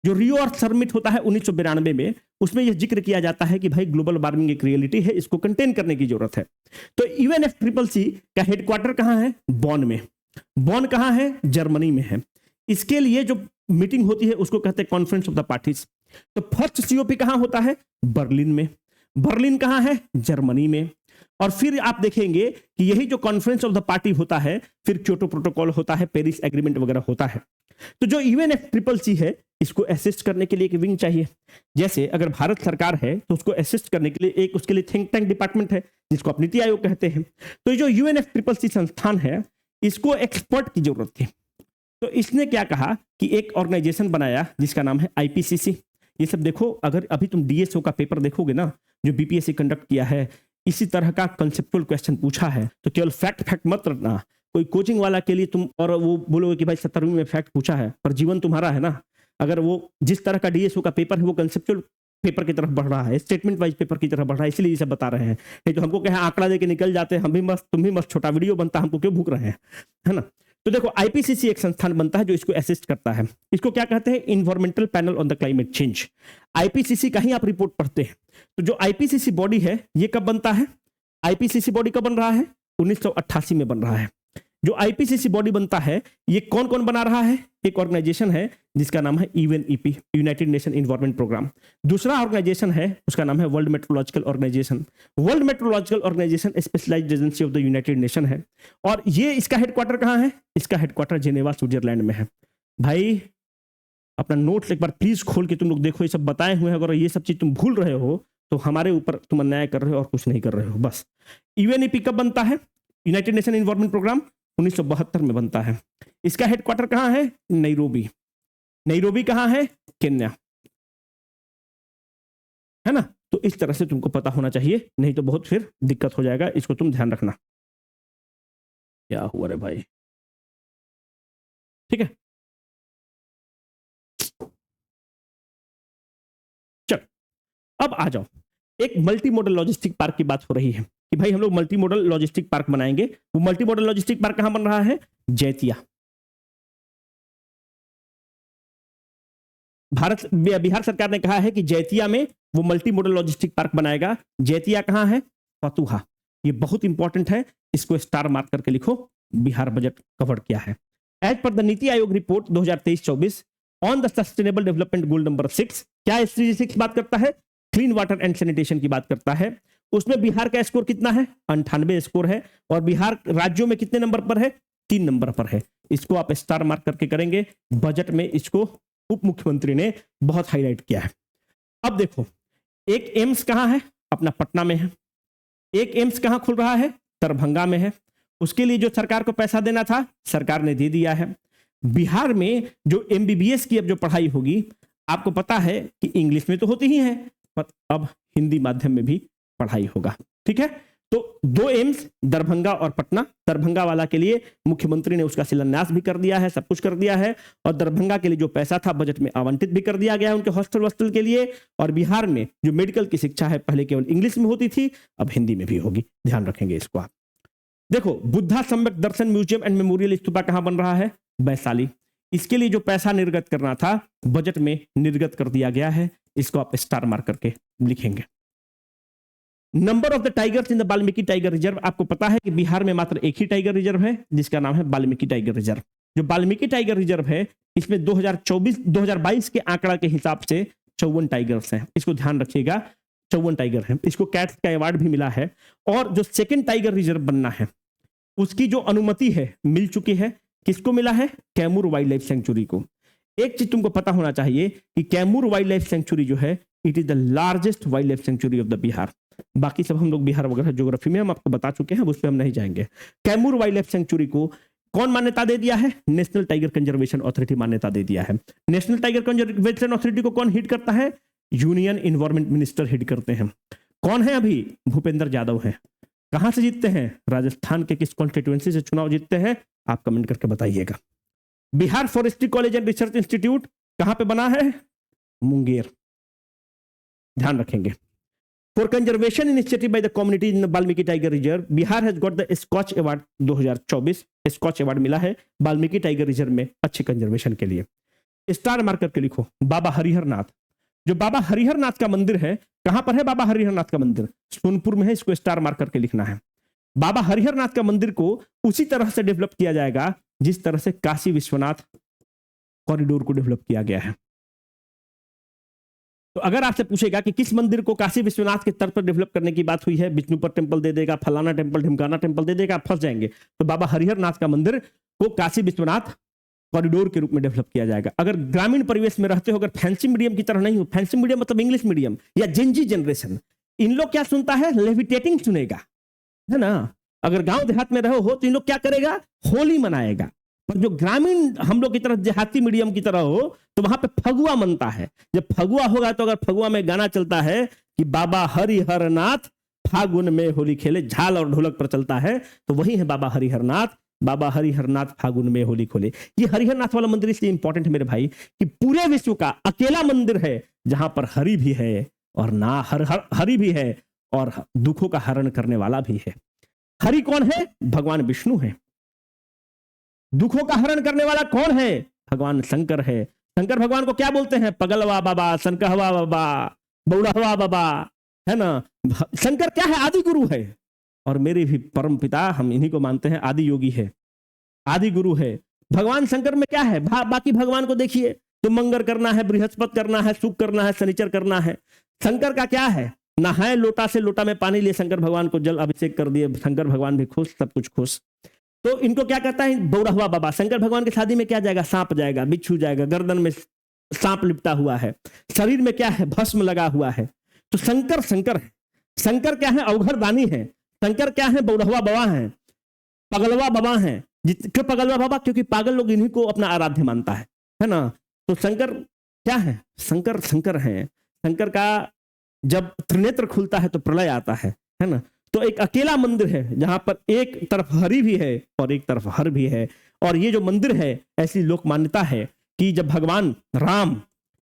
जो रियो अर्थ समिट होता है 1992 में, उसमें यह जिक्र किया जाता है कि भाई ग्लोबल वार्मिंग एक रियलिटी है, इसको कंटेन करने की जरूरत है। तो UNFCCC का हेडक्वार्टर कहां है? बॉन में। बॉन कहां है? जर्मनी में है। इसके लिए जो मीटिंग होती है उसको कहते हैं कॉन्फ्रेंस ऑफ द पार्टीज। तो फर्स्ट COP कहां होता है? बर्लिन में। बर्लिन कहां है? जर्मनी में। और फिर आप देखेंगे कि यही जो कॉन्फ्रेंस ऑफ द पार्टी होता है, फिर क्योटो प्रोटोकॉल होता है, पेरिस एग्रीमेंट वगैरह होता है। तो जो UNFCCC है, इसको असिस्ट करने के लिए एक विंग चाहिए। जैसे अगर भारत सरकार है तो उसको असिस्ट करने के लिए एक उसके लिए थिंक टैंक डिपार्टमेंट है, जिसको आप नीति आयोग कहते हैं। तो जो UNFCCC संस्थान है, इसको एक्सपर्ट की जरूरत थी। तो इसने क्या कहा कि एक ऑर्गेनाइजेशन बनाया जिसका नाम है IPCC। ये सब देखो, अगर अभी तुम DSO का पेपर देखोगे ना, जो BPSC कंडक्ट किया है, इसी तरह का कंसेप्चुअल क्वेश्चन पूछा है। तो केवल फैक्ट मत रखना। कोई कोचिंग वाला के लिए तुम और वो बोलोगे कि भाई 17वीं में फैक्ट पूछा है, पर जीवन तुम्हारा है ना। अगर वो जिस तरह का DSO का पेपर है वो कंसेप्चुअल पेपर की तरफ बढ़ रहा है, स्टेटमेंट वाइज पेपर की तरफ बढ़ रहा है, इसलिए ये सब बता रहे हैं। नहीं तो हमको क्या है, आंकड़ा देके निकल जाते हैं, हम भी मस्त, तुम भी मस्त, छोटा वीडियो बनता, हमको क्यों भूख रहे हैं, है ना? तो देखो IPCC एक संस्थान बनता है जो इसको असिस्ट करता है। इसको क्या कहते हैं? Environmental panel on the climate change. IPCC का ही आप रिपोर्ट पढ़ते हैं। तो जो IPCC बॉडी है, ये कब बनता है? IPCC बॉडी कब बन रहा है? 1988 में बन रहा है। जो IPCC बॉडी बनता है, ये कौन कौन बना रहा है? एक ऑर्गेनाइजेशन है जिसका नाम है UNEP, united nation environment programme. दूसरा ऑर्गेनाइजेशन है, उसका नाम है world meteorological organisation. World meteorological organisation specialised agency of the united nation है। और ये इसका हेडक्वार्टर कहां है? इसका हेडक्वार्टर जेनेवा स्विट्जरलैंड में है। भाई अपना नोट्स एक बार प्लीज खोल के तुम लोग देखो, ये सब बताए हुए हैं। अगर ये सब चीज तुम भूल रहे हो तो हमारे ऊपर तुम अन्याय कर रहे हो और कुछ नहीं कर रहे हो। बस UNEP कब बनता है? यूनाइटेड नेशन एनवायरनमेंट प्रोग्राम 1972 में बनता है। इसका हेडक्वार्टर कहां है? नैरोबी। नैरोबी कहां है? केन्या, है ना? तो इस तरह से तुमको पता होना चाहिए, नहीं तो बहुत फिर दिक्कत हो जाएगा। इसको तुम ध्यान रखना। क्या हुआ रे भाई? ठीक है, चल अब आ जाओ। एक मल्टी मॉडल लॉजिस्टिक पार्क की बात हो रही है कि भाई हम लोग मल्टी मॉडल लॉजिस्टिक पार्क बनाएंगे। वो मल्टी मॉडल लॉजिस्टिक पार्क कहां बन रहा है? जैतिया। बिहार सरकार ने कहा है कि जैतिया में वो मल्टी मॉडल लॉजिस्टिक पार्क बनाएगा। जैतिया कहां है? फतुहा। ये बहुत इंपॉर्टेंट है, इसको स्टार मार्क करके लिखो। बिहार बजट कवर किया है as per the NITI Aayog report 2023-24 on the sustainable development goal number 6। क्या SDG 6 बात करता है? क्लीन वाटर एंड सैनिटेशन की बात करता है। उसमें बिहार का स्कोर कितना है? 98 स्कोर है। और बिहार राज्यों में कितने नंबर पर है? 3 नंबर पर है। इसको आप स्टार मार्क करके करेंगे। बजट में इसको उप मुख्यमंत्री ने बहुत हाईलाइट किया है। अब देखो, एक एम्स कहां है? अपना पटना में है। एक एम्स कहां खुल रहा है? दरभंगा में है। उसके लिए जो सरकार को पैसा देना था, सरकार ने दे दिया है। बिहार में जो एमबीबीएस की अब जो पढ़ाई होगी, आपको पता है कि इंग्लिश में तो होती ही है, पर अब हिंदी माध्यम में भी पढ़ाई होगा। ठीक है, तो 2 एम्स दरभंगा और पटना। दरभंगा वाला के लिए मुख्यमंत्री ने उसका शिलान्यास भी कर दिया है, सब कुछ कर दिया है। और दरभंगा के लिए जो पैसा था बजट में आवंटित भी कर दिया गया है उनके हॉस्टल वॉस्टल के लिए। और बिहार में जो मेडिकल की शिक्षा है, पहले केवल इंग्लिश में होती थी, अब हिंदी में भी होगी। ध्यान रखेंगे इसको आप। देखो, बुद्धा सम्यक दर्शन म्यूजियम एंड मेमोरियल स्तूपा कहां बन रहा है? वैशाली। इसके लिए जो पैसा निर्गत करना था, बजट में निर्गत कर दिया गया है। इसको आप स्टार मार्क करके लिखेंगे। Number of the tigers in the Valmiki tiger reserve. आपको पता है कि बिहार में मात्र एक ही टाइगर रिजर्व है, जिसका नाम है वाल्मीकि टाइगर रिजर्व। जो वाल्मीकि टाइगर रिजर्व है, इसमें 2022 के आंकड़ा के हिसाब से 54 टाइगर्स हैं। इसको ध्यान रखिएगा, 54 टाइगर हैं। इसको कैट्स का अवार्ड भी मिला है। और जो सेकेंड टाइगर रिजर्व बनना है, उसकी जो अनुमति है मिल चुकी है। किसको मिला है? कैमूर वाइल्ड लाइफ सेंचुरी को। एक चीज तुमको पता होना चाहिए कि कैमूर वाइल्ड लाइफ सेंचुरी जो है, it is the largest wild life sanctuary of the Bihar. बाकी सब हम लोग बिहार वगैरह ज्योग्राफी में हम आपको बता चुके हैं, उस पर हम नहीं जाएंगे। कैमूर वाइल्ड लाइफ सेंचुरी को कौन मान्यता दे दिया है? नेशनल टाइगर कंजर्वेशन अथॉरिटी मान्यता दे दिया है। नेशनल टाइगर कंजर्वेशन अथॉरिटी को कौन हीड करता है? यूनियन इन्वायरमेंट मिनिस्टर हीड करते हैं। कौन है अभी? भूपेंद्र यादव है। कहां से जीतते हैं? राजस्थान के किस कॉन्स्टिट्यूएंसी से चुनाव जीतते हैं? आप कमेंट करके बताइएगा। Bihar forestry college and research institute कहां पे बना है? मुंगेर। ध्यान रखेंगे। For conservation initiative by the community in Valmiki tiger reserve, Bihar has got the Skoch award 2024। Skoch award मिला है वाल्मीकि टाइगर रिजर्व में अच्छे कंजर्वेशन के लिए। स्टार मार्क करके लिखो, बाबा हरिहर नाथ। जो बाबा हरिहर नाथ का मंदिर है, कहां पर है बाबा हरिहर नाथ का मंदिर? सोनपुर में है। इसको स्टार मार्क करके लिखना है। बाबा हरिहर नाथ का मंदिर को उसी तरह से डेवलप किया जाएगा जिस तरह से काशी विश्वनाथ कॉरिडोर को डेवलप किया गया है। तो अगर आपसे पूछेगा कि किस मंदिर को काशी विश्वनाथ के तर्ज पर डेवलप करने की बात हुई है, विष्णुपद टेम्पल दे देगा, फलाना टेम्पल, ढिमकाना टेम्पल दे देगा, आप फंस जाएंगे। तो बाबा हरिहर नाथ का मंदिर को काशी विश्वनाथ कॉरिडोर के रूप में डेवलप किया जाएगा। अगर ग्रामीण परिवेश में रहते हो, अगर फैंसी मीडियम की तरह नहीं हो, फैंसी मीडियम मतलब इंग्लिश मीडियम या जेनजी जनरेशन, इन लोग क्या सुनता है? लेविटेटिंग सुनेगा, है ना। अगर गांव देहात में रहो हो तो इन लोग क्या करेगा? होली मनाएगा। पर जो ग्रामीण हम लोग की तरह देहाती मीडियम की तरह हो, तो वहां पे फगुआ मनता है। जब फगुआ होगा तो अगर फगुआ में गाना चलता है कि बाबा हरिहर नाथ फागुन में होली खेले, झाल और ढोलक पर चलता है, तो वही है बाबा हरिहर नाथ। बाबा हरिहर नाथ फागुन में होली खोले। ये हरिहर नाथ वाला मंदिर इसलिए इंपॉर्टेंट है मेरे भाई कि पूरे विश्व का अकेला मंदिर है जहां पर हरि भी है और ना हरि भी है और दुखों का हरण करने वाला भी है। हरि कौन है? भगवान विष्णु है। दुखों का हरण करने वाला कौन है? भगवान शंकर है। शंकर भगवान को क्या बोलते हैं? पगलवा बाबा, शंकरवा बाबा, बौड़हवा बाबा, है ना। शंकर क्या है? आदि गुरु है। और मेरे भी परम पिता, हम इन्हीं को मानते हैं, आदि योगी है, आदि गुरु है। भगवान शंकर में क्या है? बाकी भगवान को देखिए तो मंगल करना है, बृहस्पति करना है, शुक्र करना है, शनिचर करना है। शंकर का क्या है? नहाए लोटा से लोटा में पानी लिए शंकर भगवान को जल अभिषेक कर दिए, शंकर भगवान भी खुश, सब कुछ खुश। तो इनको क्या कहता है? बौड़हवा बाबा। शंकर भगवान की शादी में क्या जाएगा? सांप जाएगा, बिच्छू जाएगा, गर्दन में सांप लिपटा हुआ है, शरीर में क्या है? भस्म लगा हुआ है। तो शंकर शंकर है। शंकर क्या है? अवघड़ दानी है। शंकर क्या है? बौड़हवा बाबा है, पगलवा बाबा है। क्यों पगलवा बाबा? क्योंकि पागल लोग इन्हीं को अपना आराध्य मानता है ना। तो शंकर क्या है? शंकर शंकर है। शंकर का जब त्रिनेत्र खुलता है तो प्रलय आता है ना। तो एक अकेला मंदिर है जहां पर एक तरफ हरि भी है और एक तरफ हर भी है। और ये जो मंदिर है, ऐसी लोक मान्यता है कि जब भगवान राम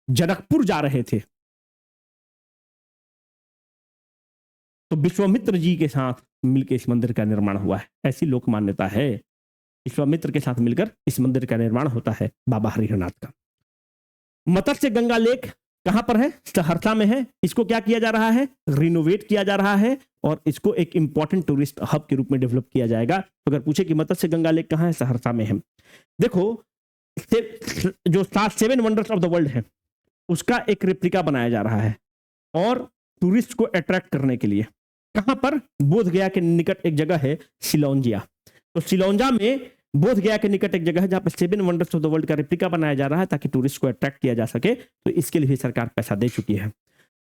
जनकपुर जा रहे थे तो विश्वामित्र जी के साथ मिलकर इस मंदिर का निर्माण हुआ है। ऐसी लोक मान्यता है। विश्वामित्र के साथ मिलकर इस मंदिर का निर्माण होता है बाबा हरिहरनाथ का। मत्स्य गंगा लेक कहां पर है? सहरसा में है। इसको क्या किया जा रहा है? रिनोवेट किया जा रहा है और इसको एक इंपॉर्टेंट टूरिस्ट हब के रूप में डेवलप किया जाएगा। तो अगर पूछे कि मत्स्य गंगा लेक कहां है? सहरसा में है। देखो, जो 7 वंडर्स ऑफ द वर्ल्ड है उसका एक रेप्लिका बनाया जा रहा है और टूरिस्ट को अट्रैक्ट करने के लिए। कहां पर? बोध गया के निकट एक जगह है सिलौंजिया। तो सिलौंजा में बोध गया के निकट एक जगह है जहां पर 7 वंडर्स ऑफ द वर्ल्ड का रेप्लिका बनाया जा रहा है ताकि टूरिस्ट को अट्रैक्ट किया जा सके, तो इसके लिए भी सरकार पैसा दे चुकी है।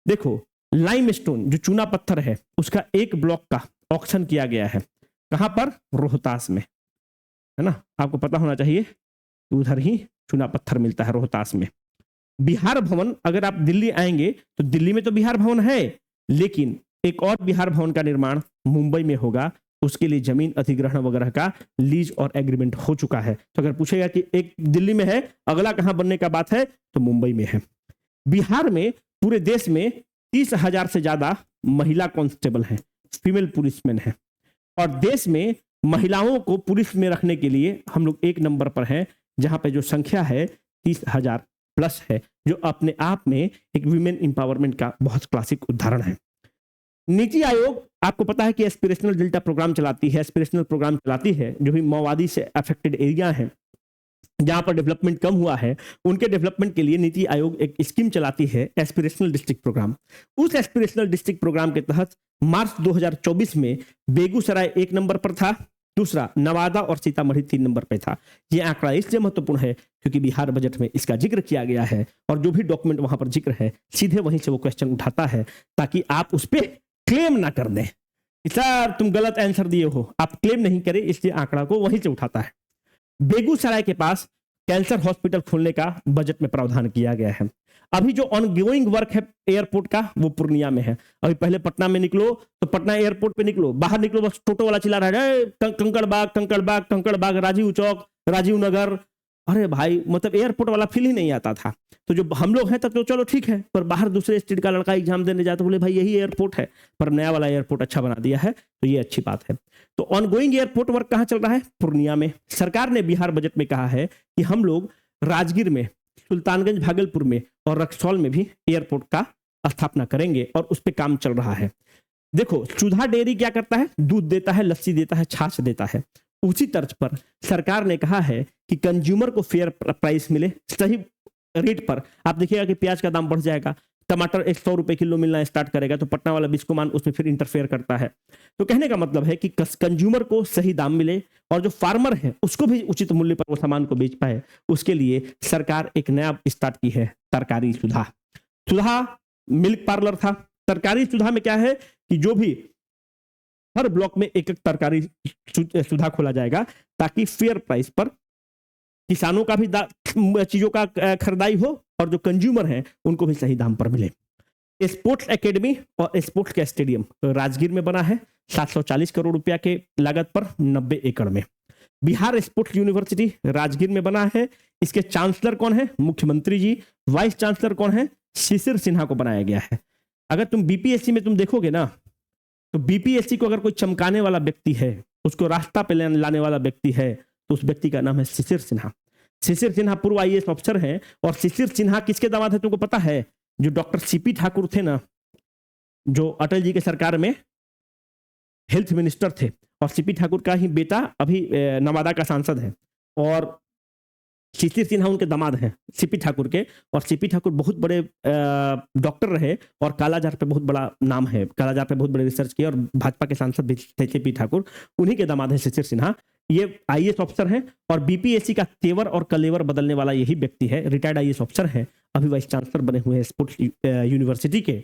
देखो, लाइमस्टोन जो चूना पत्थर है उसका एक ब्लॉक का ऑक्शन किया गया है, कहां पर? रोहतास में, है ना। आपको पता होना चाहिए उधर ही चूना पत्थर मिलता है, रोहतास में। बिहार भवन, अगर आप दिल्ली आएंगे तो दिल्ली में तो बिहार भवन है, लेकिन एक और बिहार भवन का निर्माण मुंबई में होगा, उसके लिए जमीन अधिग्रहण वगैरह का लीज और एग्रीमेंट हो चुका है। तो अगर पूछेगा कि एक दिल्ली में है, अगला कहां बनने का बात है, तो मुंबई में है। बिहार में पूरे देश में 30,000 से ज्यादा महिला कांस्टेबल हैं, फीमेल पुलिसमैन हैं, और देश में महिलाओं को पुलिस में रखने के लिए हम लोग 1 नंबर पर हैं, जहां पे जो संख्या है 30,000 प्लस है, जो अपने आप में एक वीमेन एम्पावरमेंट का बहुत क्लासिक उदाहरण है। नीति आयोग आपको पता है कि एस्पिरेशनल डेल्टा प्रोग्राम चलाती है, एस्पिरेशनल प्रोग्राम चलाती है, जो भी माओवादी से अफेक्टेड एरिया है जहां पर डेवलपमेंट कम हुआ है, उनके डेवलपमेंट के लिए नीति आयोग एक स्कीम चलाती है, एस्पिरेशनल डिस्ट्रिक्ट प्रोग्राम। उस एस्पिरेशनल डिस्ट्रिक्ट प्रोग्राम के तहत मार्च 2024 में बेगूसराय 1 नंबर पर था, दूसरा नवादा और सीतामढ़ी 3 नंबर पे था। ये आंकड़ा इसलिए महत्वपूर्ण है क्योंकि बिहार बजट में इसका जिक्र किया गया है, और जो भी डॉक्यूमेंट वहां पर जिक्र है सीधे वहीं से वो क्वेश्चन उठाता है, ताकि आप उस पर क्लेम ना कर दें सर तुम गलत आंसर दिए हो, आप क्लेम नहीं करें, इसलिए आंकड़ा को वहीं से उठाता है। बेगूसराय के पास कैंसर हॉस्पिटल खोलने का बजट में प्रावधान किया गया है। अभी जो ऑनगोइंग वर्क है एयरपोर्ट का, वो पूर्णिया में है। अभी पहले पटना में निकलो तो पटना एयरपोर्ट पे निकलो, बाहर निकलो बस टोटो वाला चिल्ला रहा है कंकड़बाग कंकड़बाग कंकड़बाग, राजीव चौक, राजीव नगर। अरे भाई, मतलब एयरपोर्ट वाला फील ही नहीं आता था। तो जो हम लोग हैं तब तो चलो ठीक है, पर बाहर दूसरे स्टेट का लड़का एग्जाम देने जाता, बोले भाई यही एयरपोर्ट है, पर नया वाला एयरपोर्ट अच्छा बना दिया है, तो ये अच्छी बात है। तो ऑनगोइंग एयरपोर्ट वर्क कहाँ चल रहा है? पूर्णिया में। सरकार ने बिहार बजट में कहा है कि हम लोग राजगीर में, सुल्तानगंज, भागलपुर में और रक्सौल में भी एयरपोर्ट का स्थापना करेंगे, और उस पर काम चल रहा है। देखो, सुधा डेयरी क्या करता है? दूध देता है, लस्सी देता है, छाछ देता है। उसी तर्ज पर सरकार ने कहा है कि कंज्यूमर को फेयर प्राइस मिले, सही रेट पर। आप देखिएगा कि प्याज का दाम बढ़ जाएगा, टमाटर 100 रुपए किलो मिलना स्टार्ट करेगा, तो पटना वाला बिस्कोमान उसमें फिर इंटरफेयर करता है। तो कहने का मतलब है कि कंज्यूमर को सही दाम मिले, और जो फार्मर है उसको भी उचित मूल्य पर वो सामान को बेच पाए, उसके लिए सरकार एक नया स्टार्ट की है, तरकारी सुधा। सुधा मिल्क पार्लर था, तरकारी सुधा में क्या है कि जो भी हर ब्लॉक में एक एक तरकारी सुधा खोला जाएगा, ताकि फेयर प्राइस पर किसानों का भी चीजों का खरीदाई हो, और जो कंज्यूमर हैं उनको भी सही दाम पर मिले। स्पोर्ट्स एकेडमी और स्पोर्ट्स का स्टेडियम राजगीर में बना है, 740 करोड़ रुपया के लागत पर 90 एकड़ में। बिहार स्पोर्ट्स यूनिवर्सिटी राजगीर में बना है। इसके चांसलर कौन है? मुख्यमंत्री जी। वाइस चांसलर कौन है? शिशिर सिन्हा को बनाया गया है। अगर तुम बीपीएससी में तुम देखोगे ना, तो बीपीएससी को अगर कोई चमकाने वाला व्यक्ति है, उसको रास्ता पे लाने वाला व्यक्ति है, तो उस व्यक्ति का नाम है शिशिर सिन्हा। शिशिर सिन्हा पूर्व आईएएस अफसर हैं, और शिशिर सिन्हा किसके दामाद है तुमको पता है? जो डॉक्टर सीपी ठाकुर थे ना, जो अटल जी के सरकार में हेल्थ मिनिस्टर थे, और सीपी ठाकुर का ही बेटा अभी नवादा का सांसद है, और शिशिर सिन्हा उनके दामाद हैं सीपी ठाकुर के। और सीपी ठाकुर बहुत बड़े डॉक्टर रहे, और कालाजार पे बहुत बड़ा नाम है, कालाजार पे बहुत बड़े रिसर्च किए, और भाजपा के सांसद भी थे सीपी ठाकुर, उन्हीं के दामाद है शिशिर सिन्हा। ये आईएएस अफसर हैं, और बीपीएससी का तेवर और कलेवर बदलने वाला यही व्यक्ति है। रिटायर्ड आईएएस अफसर है, अभी वाइस चांसलर बने हुए हैं स्पोर्ट्स यूनिवर्सिटी के।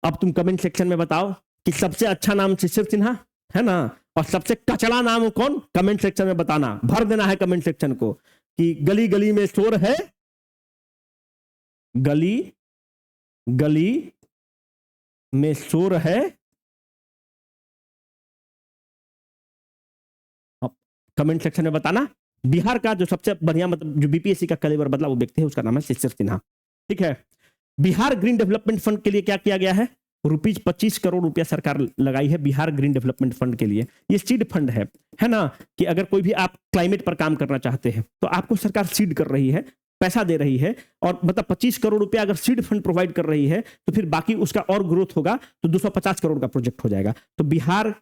अब तुम कमेंट सेक्शन में बताओ कि सबसे अच्छा नाम शिशिर सिन्हा है ना, और सबसे कचड़ा नाम कौन? कमेंट सेक्शन में बताना, भर देना है कमेंट सेक्शन को कि गली गली में शोर है, गली गली में शोर है। कमेंट सेक्शन में बताना। बिहार का जो सबसे बढ़िया, मतलब जो बीपीएससी का कलेवर बदला, वो व्यक्ति है, उसका नाम है शिशिर सिन्हा। ठीक है। बिहार ग्रीन डेवलपमेंट फंड के लिए क्या किया गया है? ₹25 करोड़ रुपया सरकार लगाई है बिहार ग्रीन डेवलपमेंट फंड के लिए। ये सीड फंड है ना, कि अगर कोई भी आप क्लाइमेट पर काम करना चाहते हैं तो आपको सरकार सीड कर रही है, पैसा दे रही है, और मतलब 25 करोड़ रुपया अगर सीड फंड प्रोवाइड कर रही है, तो फिर बाकी उसका और ग्रोथ होगा, तो 250 करोड़ का प्रोजेक्ट हो जाएगा। तो Bihar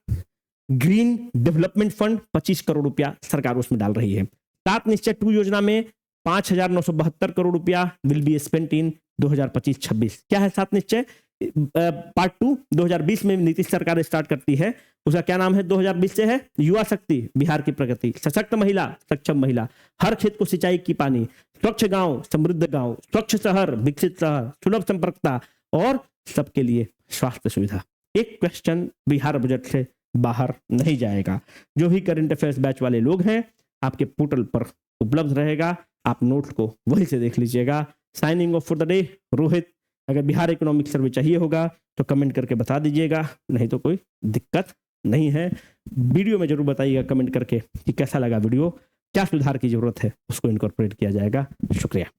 green development fund 25 crore रुपया सरकार उसमें डाल रही है। 7 निश्चय 2 योजना में 5,972 करोड़ रुपया विल बी स्पेंट इन 2025-26। क्या है 7 निश्चय? पार्ट 2 2020 में नीतीश सरकार स्टार्ट करती है, उसका क्या नाम है 2020 से है युवा शक्ति बिहार की प्रगति, सशक्त महिला सक्षम महिला, हर खेत को सिंचाई की पानी, स्वच्छ गांव समृद्ध गांव, स्वच्छ शहर विकसित शहर, सुलभ संपर्कता और सबके लिए स्वास्थ्य सुविधा। एक क्वेश्चन बिहार बजट से बाहर नहीं जाएगा। जो भी करंट अफेयर्स बैच वाले लोग हैं आपके पोर्टल पर उपलब्ध रहेगा, आप नोट को वहीं से देख लीजिएगा। Signing off for the day Rohit. अगर बिहार इकोनॉमिक सर्वे चाहिए होगा तो कमेंट करके बता दीजिएगा, नहीं तो कोई दिक्कत नहीं है। वीडियो में जरूर बताइएगा कमेंट करके कि कैसा लगा वीडियो, क्या सुधार की जरूरत है, उसको इनकॉर्पोरेट किया जाएगा। शुक्रिया।